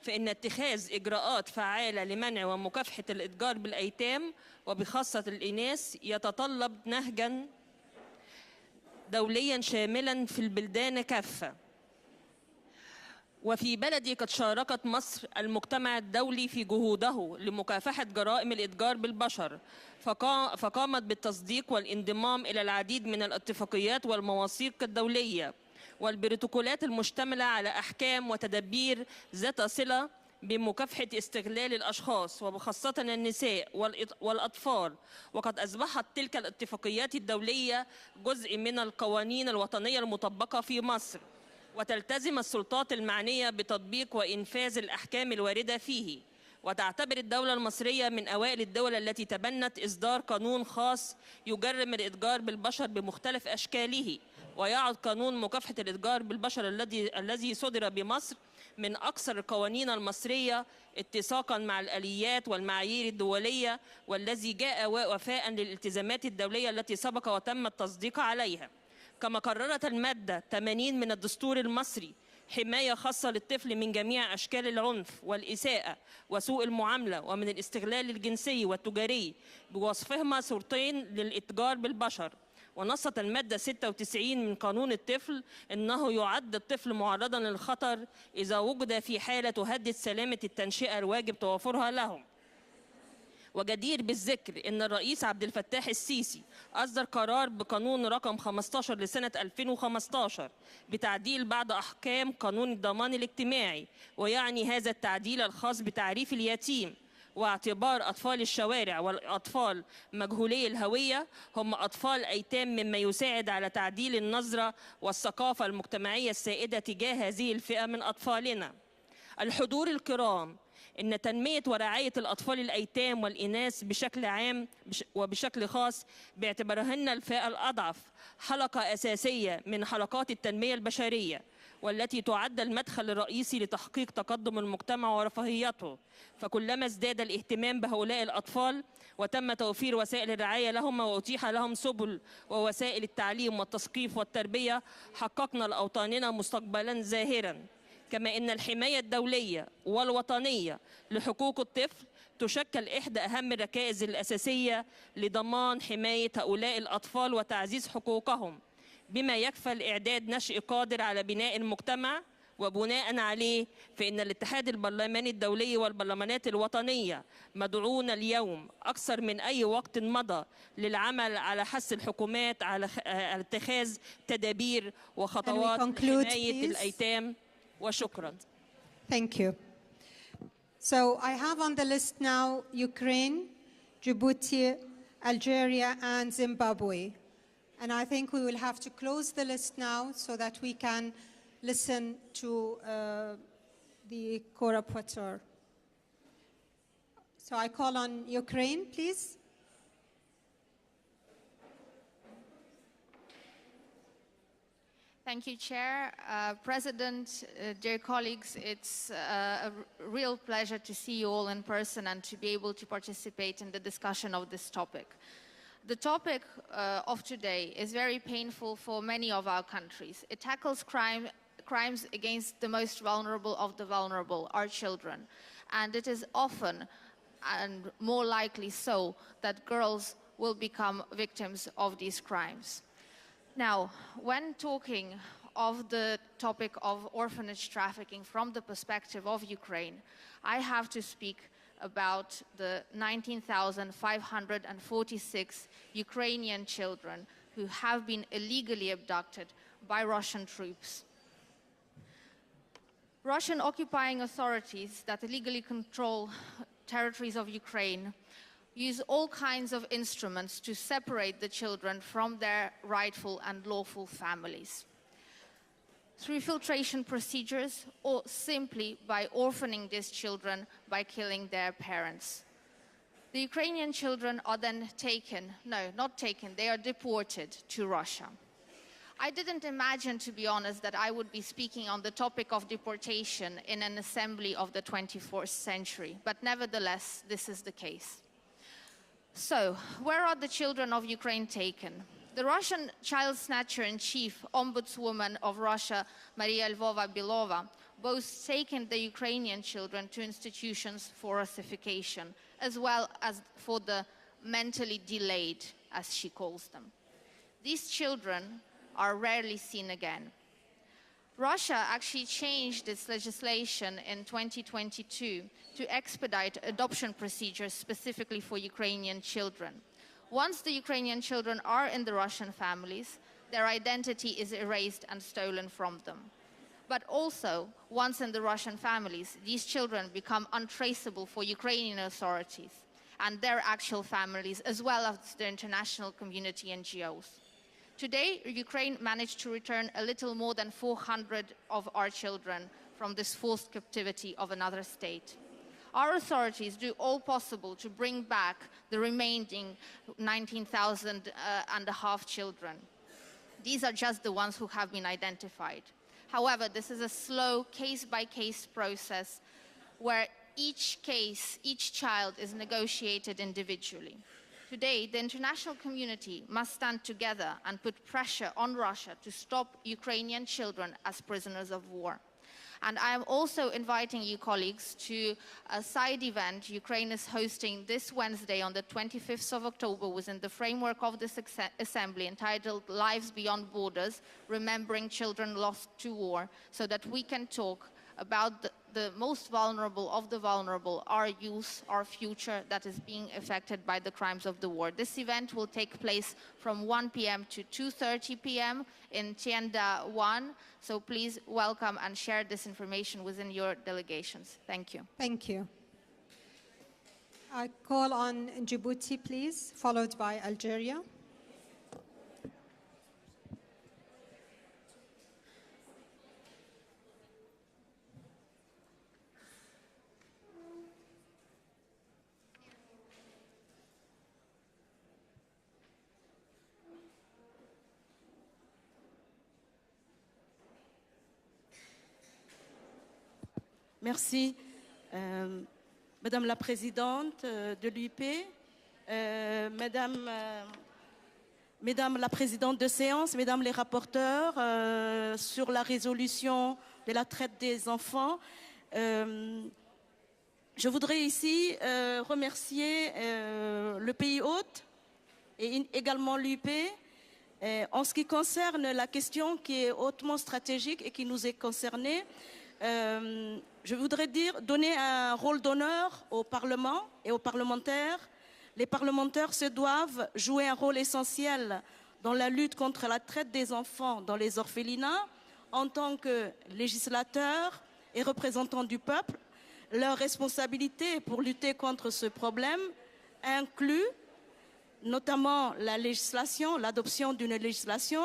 فإن اتخاذ إجراءات فعالة لمنع ومكافحة الإتجار بالأيتام وبخاصة الإناث يتطلب نهجاً دولياً شاملاً في البلدان كافة. وفي بلدي قد شاركت مصر المجتمع الدولي في جهوده لمكافحة جرائم الإتجار بالبشر، فقامت بالتصديق والانضمام إلى العديد من الاتفاقيات والمواثيق الدولية والبروتوكولات المشتملة على أحكام وتدابير ذات صلة بمكافحة استغلال الأشخاص وبخاصة النساء والأطفال. وقد أصبحت تلك الاتفاقيات الدولية جزء من القوانين الوطنية المطبقة في مصر، وتلتزم السلطات المعنية بتطبيق وإنفاذ الأحكام الواردة فيه. وتعتبر الدولة المصرية من أوائل الدول التي تبنت إصدار قانون خاص يجرم الإتجار بالبشر بمختلف أشكاله، ويعد قانون مكافحة الإتجار بالبشر الذي صدر بمصر من أكثر القوانين المصرية اتساقاً مع الآليات والمعايير الدولية، والذي جاء وفاءً للالتزامات الدولية التي سبق وتم التصديق عليها. كما قررت المادة 80 من الدستور المصري حماية خاصة للطفل من جميع أشكال العنف والإساءة وسوء المعاملة ومن الاستغلال الجنسي والتجاري بوصفهما صورتين للإتجار بالبشر. ونصت المادة 96 من قانون الطفل أنه يعد الطفل معرضاً للخطر إذا وجد في حالة تهدد سلامة التنشئة الواجب توافرها لهم. وجدير بالذكر أن الرئيس عبد الفتاح السيسي أصدر قرار بقانون رقم 15 لسنة 2015 بتعديل بعض أحكام قانون الضمان الاجتماعي، ويعني هذا التعديل الخاص بتعريف اليتيم واعتبار أطفال الشوارع والأطفال مجهولي الهوية هم أطفال أيتام، مما يساعد على تعديل النظرة والثقافة المجتمعية السائدة تجاه هذه الفئة من أطفالنا. الحضور الكرام، إن تنمية ورعاية الأطفال الأيتام والإناث بشكل عام وبشكل خاص باعتبارهن الفئة الأضعف حلقة أساسية من حلقات التنمية البشرية، والتي تعد المدخل الرئيسي لتحقيق تقدم المجتمع ورفاهيته، فكلما ازداد الاهتمام بهؤلاء الأطفال وتم توفير وسائل الرعاية لهم وأتيح لهم سبل ووسائل التعليم والتثقيف والتربية، حققنا لأوطاننا مستقبلا زاهرا. كما أن الحماية الدولية والوطنية لحقوق الطفل تشكل إحدى أهم الركائز الأساسية لضمان حماية هؤلاء الأطفال وتعزيز حقوقهم، بما يكفل إعداد نشء قادر على بناء المجتمع. وبناء عليه فإن الاتحاد البرلماني الدولي والبرلمانات الوطنية مدعون اليوم أكثر من أي وقت مضى للعمل على حث الحكومات على اتخاذ تدابير وخطوات لحماية الأيتام. وشكرا. Thank you. So I have on the list now Ukraine, Djibouti, Algeria, and Zimbabwe. And I think we will have to close the list now so that we can listen to the co-rapporteur. So I call on Ukraine, please. Thank you, Chair. President, dear colleagues, it's a real pleasure to see you all in person and to be able to participate in the discussion of this topic. The topic of today is very painful for many of our countries. It tackles crimes against the most vulnerable of the vulnerable, our children. And it is often, and more likely so, that girls will become victims of these crimes. Now, when talking of the topic of orphanage trafficking from the perspective of Ukraine, I have to speak about the 19,546 Ukrainian children who have been illegally abducted by Russian troops. Russian occupying authorities that illegally control territories of Ukraine use all kinds of instruments to separate the children from their rightful and lawful families. Through filtration procedures or simply by orphaning these children by killing their parents. The Ukrainian children are then taken, no, not taken, they are deported to Russia. I didn't imagine, to be honest, that I would be speaking on the topic of deportation in an assembly of the 24th century, but nevertheless, this is the case. So, where are the children of Ukraine taken? The Russian child snatcher-in-chief, ombudswoman of Russia, Maria Lvova-Belova, both taken the Ukrainian children to institutions for Russification, as well as for the mentally delayed, as she calls them. These children are rarely seen again. Russia actually changed its legislation in 2022 to expedite adoption procedures specifically for Ukrainian children. Once the Ukrainian children are in the Russian families, their identity is erased and stolen from them. But also, once in the Russian families, these children become untraceable for Ukrainian authorities and their actual families, as well as the international community NGOs. Today, Ukraine managed to return a little more than 400 of our children from this forced captivity of another state. Our authorities do all possible to bring back the remaining 19,500 children. These are just the ones who have been identified. However, this is a slow case-by-case process where each case, each child is negotiated individually. Today, the international community must stand together and put pressure on Russia to stop Ukrainian children as prisoners of war. And I am also inviting you, colleagues, to a side event Ukraine is hosting this Wednesday on the 25th of October within the framework of this assembly entitled Lives Beyond Borders, Remembering Children Lost to War, so that we can talk about the most vulnerable of the vulnerable, our youth, our future that is being affected by the crimes of the war. This event will take place from 1 p.m. to 2:30 p.m. in Tienda 1, so please welcome and share this information within your delegations. Thank you. Thank you. I call on Djibouti, please, followed by Algeria. Merci. Madame la Présidente de l'UIP, Mesdames la Présidente de séance, Mesdames les rapporteurs sur la résolution de la traite des enfants, je voudrais ici remercier le pays hôte et également l'UIP en ce qui concerne la question qui est hautement stratégique et qui nous est concernée. Je voudrais donner un rôle d'honneur au Parlement et aux parlementaires. Les parlementaires se doivent jouer un rôle essentiel dans la lutte contre la traite des enfants dans les orphelinats en tant que législateurs et représentants du peuple. Leur responsabilité pour lutter contre ce problème inclut notamment la législation, l'adoption d'une législation.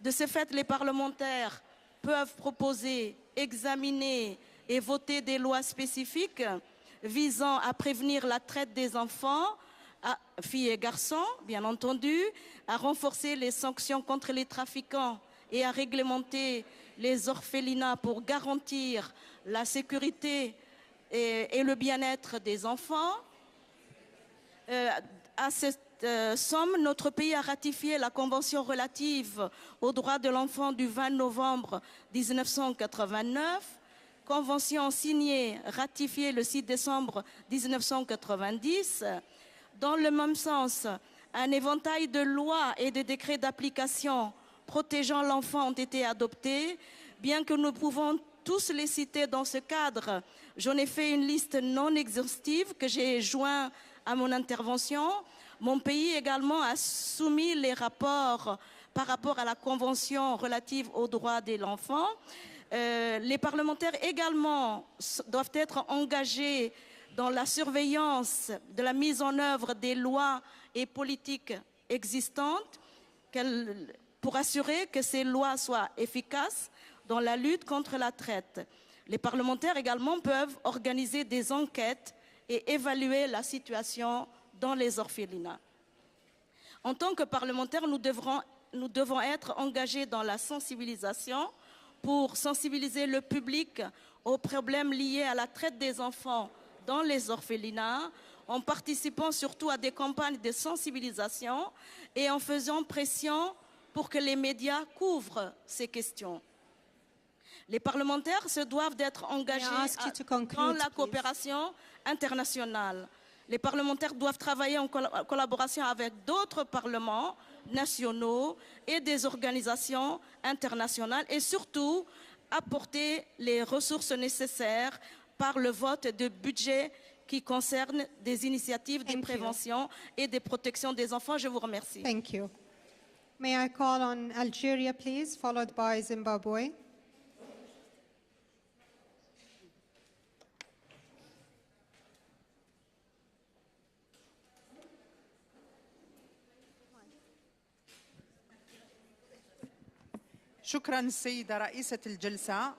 De ce fait, les parlementaires peuvent proposer, examiner et voter des lois spécifiques visant à prévenir la traite des enfants, filles et garçons, bien entendu, à renforcer les sanctions contre les trafiquants et à réglementer les orphelinats pour garantir la sécurité et le bien-être des enfants. À cette somme, notre pays a ratifié la Convention relative aux droits de l'enfant du 20 novembre 1989, convention signée, ratifiée le 6 décembre 1990. Dans le même sens, un éventail de lois et de décrets d'application protégeant l'enfant ont été adoptés, bien que nous pouvons tous les citer dans ce cadre. J'en ai fait une liste non exhaustive que j'ai jointe à mon intervention. Mon pays également a soumis les rapports par rapport à la Convention relative aux droits de l'enfant. Les parlementaires également doivent être engagés dans la surveillance de la mise en œuvre des lois et politiques existantes pour assurer que ces lois soient efficaces dans la lutte contre la traite. Les parlementaires également peuvent organiser des enquêtes et évaluer la situation dans les orphelinats. En tant que parlementaires, nous devons être engagés dans la sensibilisation pour sensibiliser le public aux problèmes liés à la traite des enfants dans les orphelinats, en participant surtout à des campagnes de sensibilisation et en faisant pression pour que les médias couvrent ces questions. Les parlementaires se doivent d'être engagés dans la coopération internationale. Les parlementaires doivent travailler en collaboration avec d'autres parlements nationaux et des organisations internationales et surtout apporter les ressources nécessaires par le vote de budget qui concerne des initiatives de prévention et de protection des enfants. Je vous remercie. Thank you. May I call on Algeria, please, followed by Zimbabwe. شكرا السيدة رئيسة الجلسة،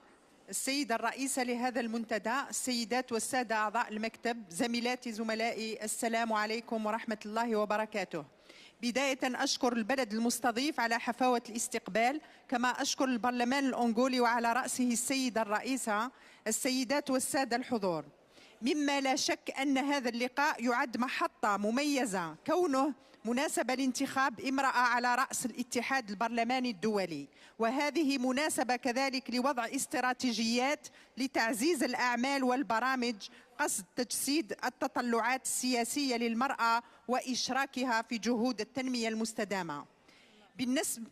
السيدة الرئيسة لهذا المنتدى، السيدات والسادة أعضاء المكتب، زميلاتي زملائي، السلام عليكم ورحمة الله وبركاته. بداية أشكر البلد المستضيف على حفاوة الاستقبال، كما أشكر البرلمان الأنغولي وعلى رأسه السيدة الرئيسة، السيدات والسادة الحضور. مما لا شك أن هذا اللقاء يعد محطة مميزة كونه مناسبة لانتخاب امرأة على رأس الاتحاد البرلماني الدولي، وهذه مناسبة كذلك لوضع استراتيجيات لتعزيز الأعمال والبرامج قصد تجسيد التطلعات السياسية للمرأة وإشراكها في جهود التنمية المستدامة.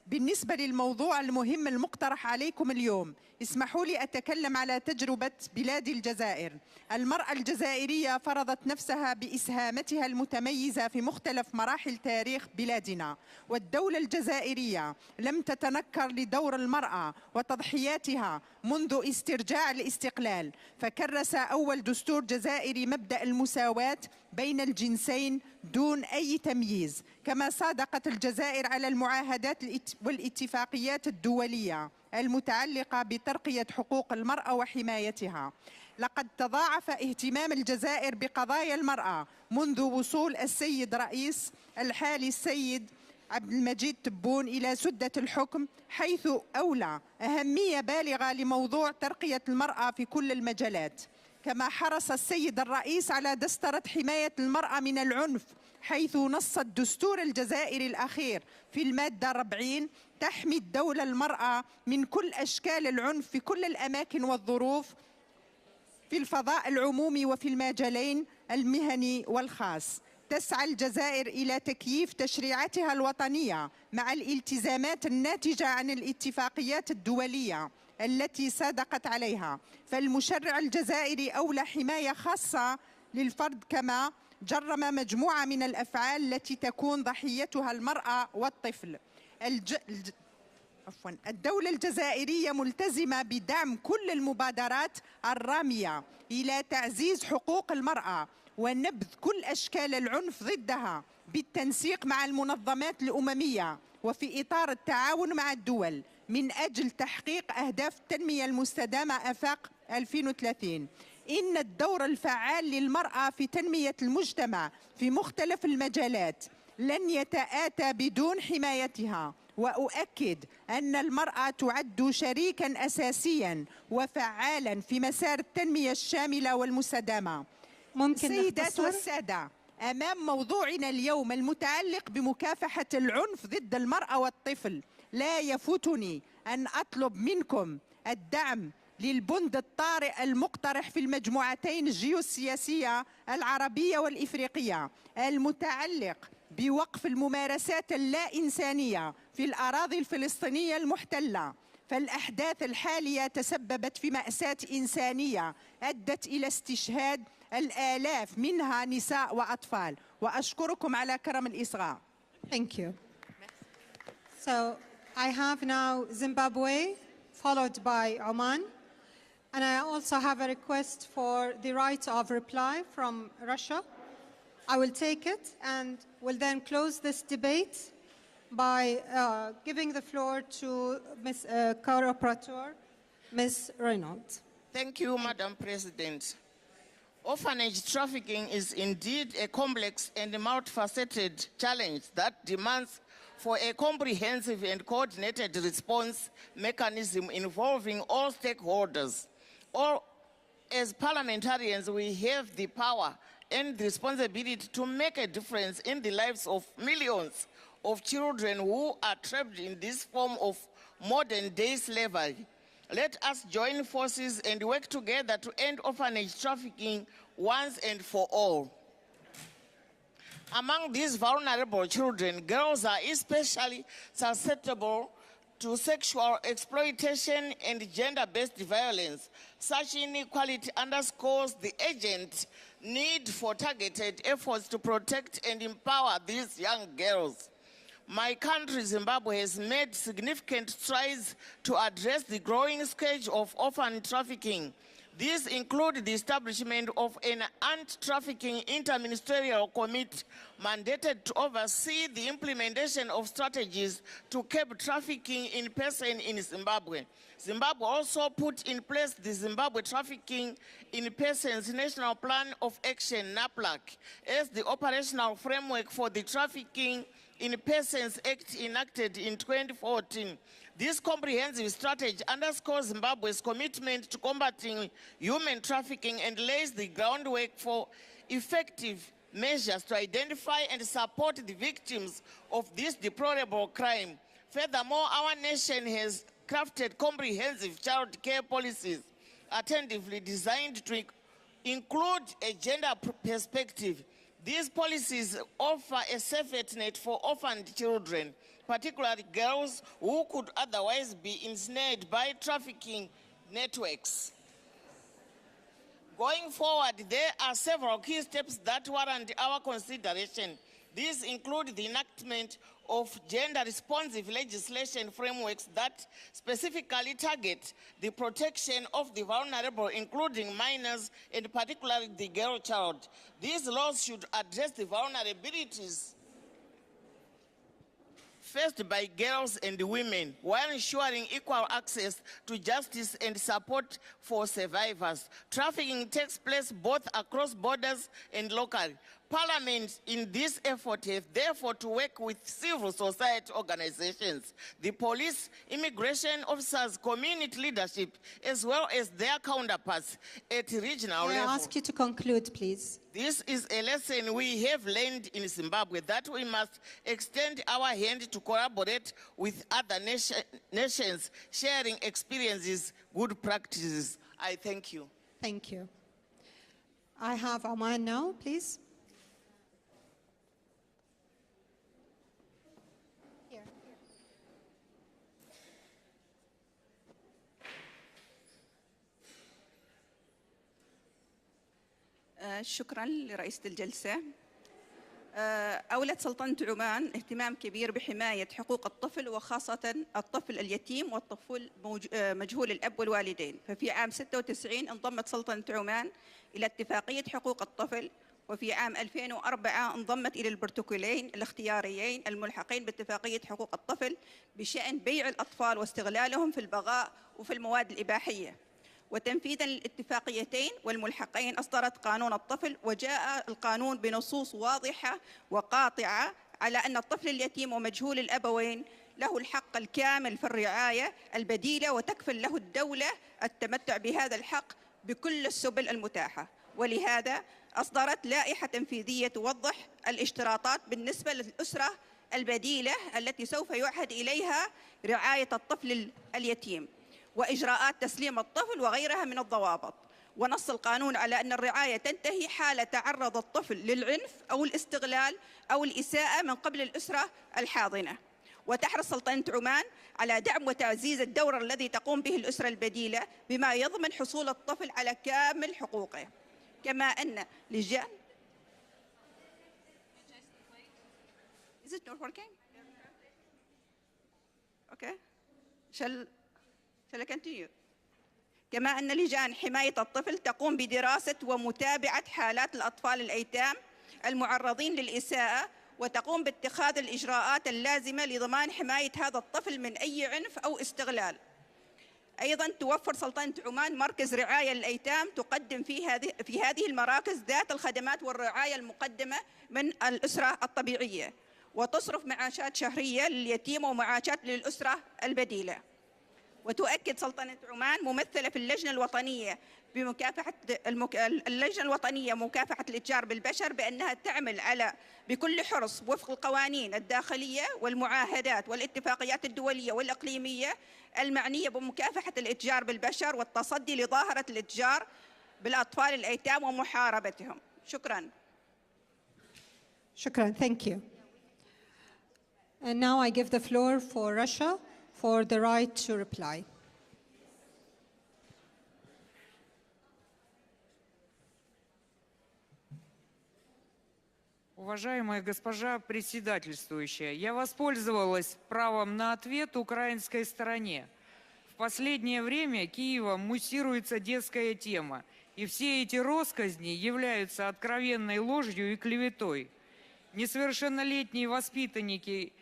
بالنسبة للموضوع المهم المقترح عليكم اليوم، اسمحوا لي أتكلم على تجربة بلادي الجزائر. المرأة الجزائرية فرضت نفسها بإسهامتها المتميزة في مختلف مراحل تاريخ بلادنا، والدولة الجزائرية لم تتنكر لدور المرأة وتضحياتها منذ استرجاع الاستقلال، فكرس أول دستور جزائري مبدأ المساواة بين الجنسين دون أي تمييز، كما صادقت الجزائر على المعاهدات والاتفاقيات الدولية المتعلقة بترقية حقوق المرأة وحمايتها. لقد تضاعف اهتمام الجزائر بقضايا المرأة منذ وصول السيد رئيس الحالي السيد عبد المجيد تبون إلى سدة الحكم، حيث أولى أهمية بالغة لموضوع ترقية المرأة في كل المجالات. كما حرص السيد الرئيس على دسترة حماية المرأة من العنف، حيث نص الدستور الجزائري الأخير في المادة 40 تحمي الدولة المرأة من كل أشكال العنف في كل الأماكن والظروف في الفضاء العمومي وفي المجالين المهني والخاص. تسعى الجزائر إلى تكييف تشريعاتها الوطنية مع الالتزامات الناتجة عن الاتفاقيات الدولية التي صادقت عليها، فالمشرع الجزائري أولى حماية خاصة للفرد، كما جرم مجموعة من الأفعال التي تكون ضحيتها المرأة والطفل. الدولة الجزائرية ملتزمة بدعم كل المبادرات الرامية إلى تعزيز حقوق المرأة ونبذ كل أشكال العنف ضدها بالتنسيق مع المنظمات الأممية وفي إطار التعاون مع الدول من أجل تحقيق أهداف التنمية المستدامة آفاق 2030. إن الدور الفعال للمرأة في تنمية المجتمع في مختلف المجالات لن يتآتى بدون حمايتها، وأؤكد أن المرأة تعد شريكاً أساسياً وفعالاً في مسار التنمية الشاملة والمستدامة. السيدات والسادة، أمام موضوعنا اليوم المتعلق بمكافحة العنف ضد المرأة والطفل، لا يفوتني أن أطلب منكم الدعم للبند الطارئ المقترح في المجموعتين الجيوسياسية العربية والإفريقية المتعلق بوقف الممارسات اللا إنسانية في الأراضي الفلسطينية المحتلة. فالأحداث الحالية تسببت في مأساة إنسانية أدت إلى استشهاد الآلاف منها نساء وأطفال، وأشكركم على كرم الإصغاء. Thank you. So I have now Zimbabwe, followed by Oman. And I also have a request for the right of reply from Russia. I will take it and will then close this debate by giving the floor to Ms. Co-Rapporteur, Ms. Reynolds. Thank you, Madam President. Orphanage trafficking is indeed a complex and multifaceted challenge that demands for a comprehensive and coordinated response mechanism involving all stakeholders. As parliamentarians, we have the power and the responsibility to make a difference in the lives of millions of children who are trapped in this form of modern-day slavery. Let us join forces and work together to end orphanage trafficking once and for all. Among these vulnerable children, girls are especially susceptible to sexual exploitation and gender-based violence. Such inequality underscores the urgent need for targeted efforts to protect and empower these young girls. My country, Zimbabwe, has made significant strides to address the growing scourge of orphan trafficking. These include the establishment of an anti-trafficking interministerial committee mandated to oversee the implementation of strategies to curb trafficking in person in Zimbabwe. Zimbabwe also put in place the Zimbabwe Trafficking in Persons National Plan of Action, NAPLAC, as the operational framework for the Trafficking in Persons Act enacted in 2014. This comprehensive strategy underscores Zimbabwe's commitment to combating human trafficking and lays the groundwork for effective measures to identify and support the victims of this deplorable crime. Furthermore, our nation has crafted comprehensive child care policies attentively designed to include a gender perspective. These policies offer a safety net for orphaned children, particularly girls who could otherwise be ensnared by trafficking networks. Going forward, there are several key steps that warrant our consideration. These include the enactment of gender-responsive legislation frameworks that specifically target the protection of the vulnerable, including minors and particularly the girl child. These laws should address the vulnerabilities faced by girls and women, while ensuring equal access to justice and support for survivors. Trafficking takes place both across borders and locally. Parliament in this effort have therefore to work with civil society organizations, the police, immigration officers, community leadership, as well as their counterparts at regional May level. I ask you to conclude, please? This is a lesson we have learned in Zimbabwe, that we must extend our hand to collaborate with other nations, sharing experiences, good practices. I thank you. Thank you. I have Oman now, please. شكرا لرئيسة الجلسة. أولت سلطنة عمان اهتمام كبير بحماية حقوق الطفل وخاصة الطفل اليتيم والطفل مجهول الأب والوالدين. ففي عام 96 انضمت سلطنة عمان إلى اتفاقية حقوق الطفل، وفي عام 2004 انضمت إلى البروتوكولين الاختياريين الملحقين باتفاقية حقوق الطفل بشأن بيع الأطفال واستغلالهم في البغاء وفي المواد الإباحية. وتنفيذا للاتفاقيتين والملحقين أصدرت قانون الطفل، وجاء القانون بنصوص واضحة وقاطعة على أن الطفل اليتيم ومجهول الأبوين له الحق الكامل في الرعاية البديلة، وتكفل له الدولة التمتع بهذا الحق بكل السبل المتاحة. ولهذا أصدرت لائحة تنفيذية توضح الاشتراطات بالنسبة للأسرة البديلة التي سوف يعهد إليها رعاية الطفل اليتيم، وإجراءات تسليم الطفل وغيرها من الضوابط. ونص القانون على أن الرعاية تنتهي حال تعرض الطفل للعنف أو الاستغلال أو الإساءة من قبل الأسرة الحاضنة. وتحرص سلطنة عمان على دعم وتعزيز الدور الذي تقوم به الأسرة البديلة بما يضمن حصول الطفل على كامل حقوقه، كما أن لجان Is it not working? Okay. Shall I continue? كما أن لجان حماية الطفل تقوم بدراسة ومتابعة حالات الأطفال الأيتام المعرضين للإساءة، وتقوم باتخاذ الإجراءات اللازمة لضمان حماية هذا الطفل من أي عنف أو استغلال. أيضا توفر سلطنة عمان مركز رعاية للأيتام تقدم في هذه المراكز ذات الخدمات والرعاية المقدمة من الأسرة الطبيعية، وتصرف معاشات شهرية لليتيم ومعاشات للأسرة البديلة. وتؤكد سلطنة عمان ممثلة في اللجنة الوطنية اللجنة الوطنية مكافحة الإتجار بالبشر بأنها تعمل بكل حرص وفق القوانين الداخلية والمعاهدات والاتفاقيات الدولية والإقليمية المعنية بمكافحة الإتجار بالبشر والتصدي لظاهرة الإتجار بالأطفال الأيتام ومحاربتهم. شكرا. Shukran, thank you. And now I give the floor for Russia for the right to reply. Уважаемая госпожа председательствующая, я воспользовалась правом на ответ украинской стороне. В последнее время Киевом муссируется детская тема, и все эти россказни являются откровенной ложью и клеветой. Несовершеннолетние воспитанники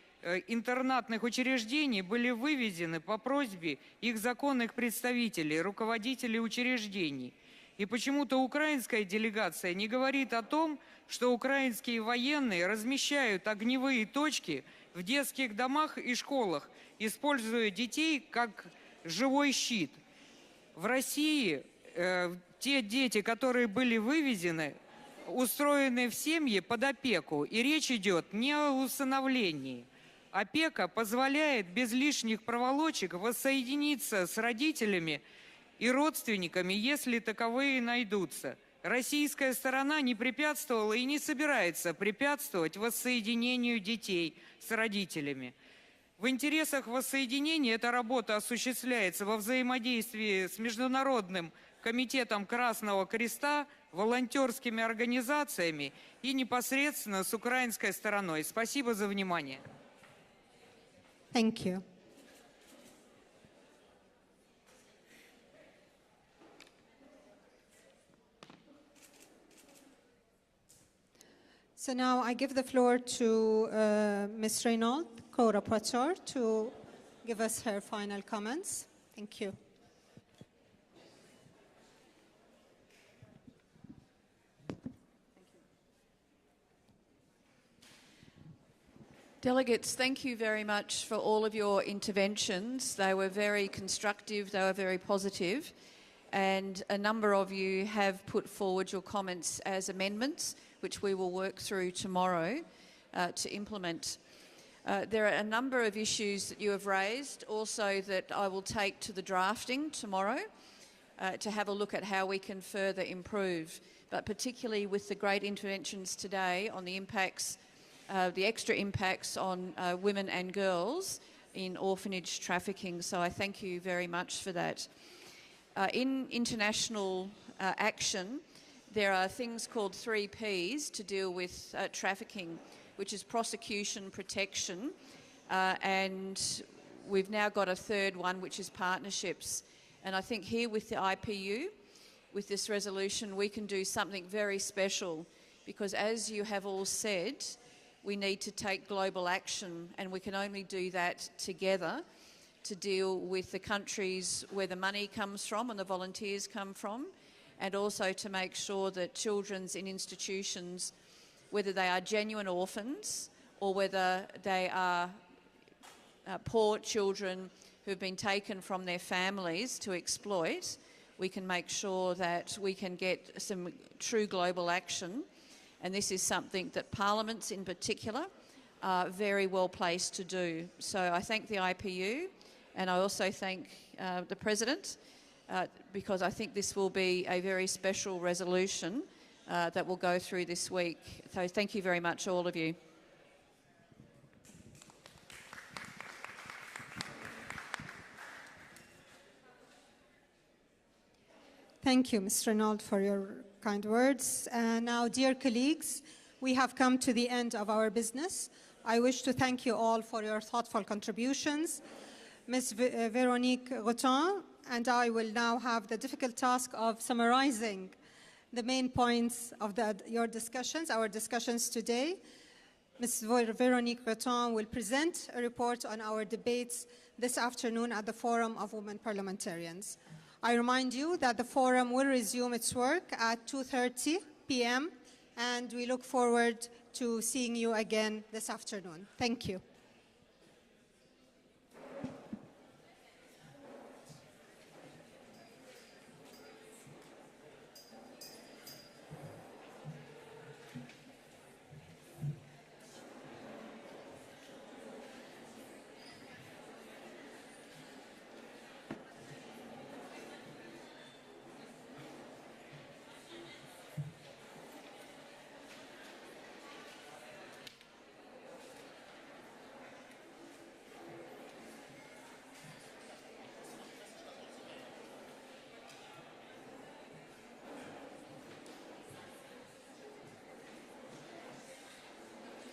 интернатных учреждений были вывезены по просьбе их законных представителей, руководителей учреждений. И почему-то украинская делегация не говорит о том, что украинские военные размещают огневые точки в детских домах и школах, используя детей как живой щит. В России те дети, которые были вывезены, устроены в семьи под опеку, и речь идет не о усыновлении. Опека позволяет без лишних проволочек воссоединиться с родителями и родственниками, если таковые найдутся. Российская сторона не препятствовала и не собирается препятствовать воссоединению детей с родителями. В интересах воссоединения эта работа осуществляется во взаимодействии с Международным комитетом Красного Креста, волонтерскими организациями и непосредственно с украинской стороной. Спасибо за внимание. Thank you. So now I give the floor to Ms. Renaud, co-rapporteur, to give us her final comments. Thank you. Delegates, thank you very much for all of your interventions. They were very constructive, they were very positive, and a number of you have put forward your comments as amendments, which we will work through tomorrow to implement. There are a number of issues that you have raised, also that I will take to the drafting tomorrow to have a look at how we can further improve, but particularly with the great interventions today on the impacts, the extra impacts on women and girls in orphanage trafficking. So I thank you very much for that. In international action, there are things called 3 Ps to deal with trafficking, which is prosecution, protection, and we've now got a third one, which is partnerships. And I think here with the IPU, with this resolution, we can do something very special, because as you have all said, we need to take global action, and we can only do that together to deal with the countries where the money comes from and the volunteers come from, and also to make sure that children's in institutions, whether they are genuine orphans or whether they are poor children who have been taken from their families to exploit, we can make sure that we can get some true global action. And this is something that parliaments in particular are very well placed to do. So I thank the IPU, and I also thank the President, because I think this will be a very special resolution that will go through this week. So thank you very much, all of you. Thank you, Mr. Renaud, for your kind words. Now, dear colleagues, we have come to the end of our business. I wish to thank you all for your thoughtful contributions. Ms. Véronique Rotin and I will now have the difficult task of summarizing the main points of your discussions, our discussions today. Ms. Véronique Rotin will present a report on our debates this afternoon at the Forum of Women Parliamentarians. I remind you that the forum will resume its work at 2:30 p.m. and we look forward to seeing you again this afternoon. Thank you.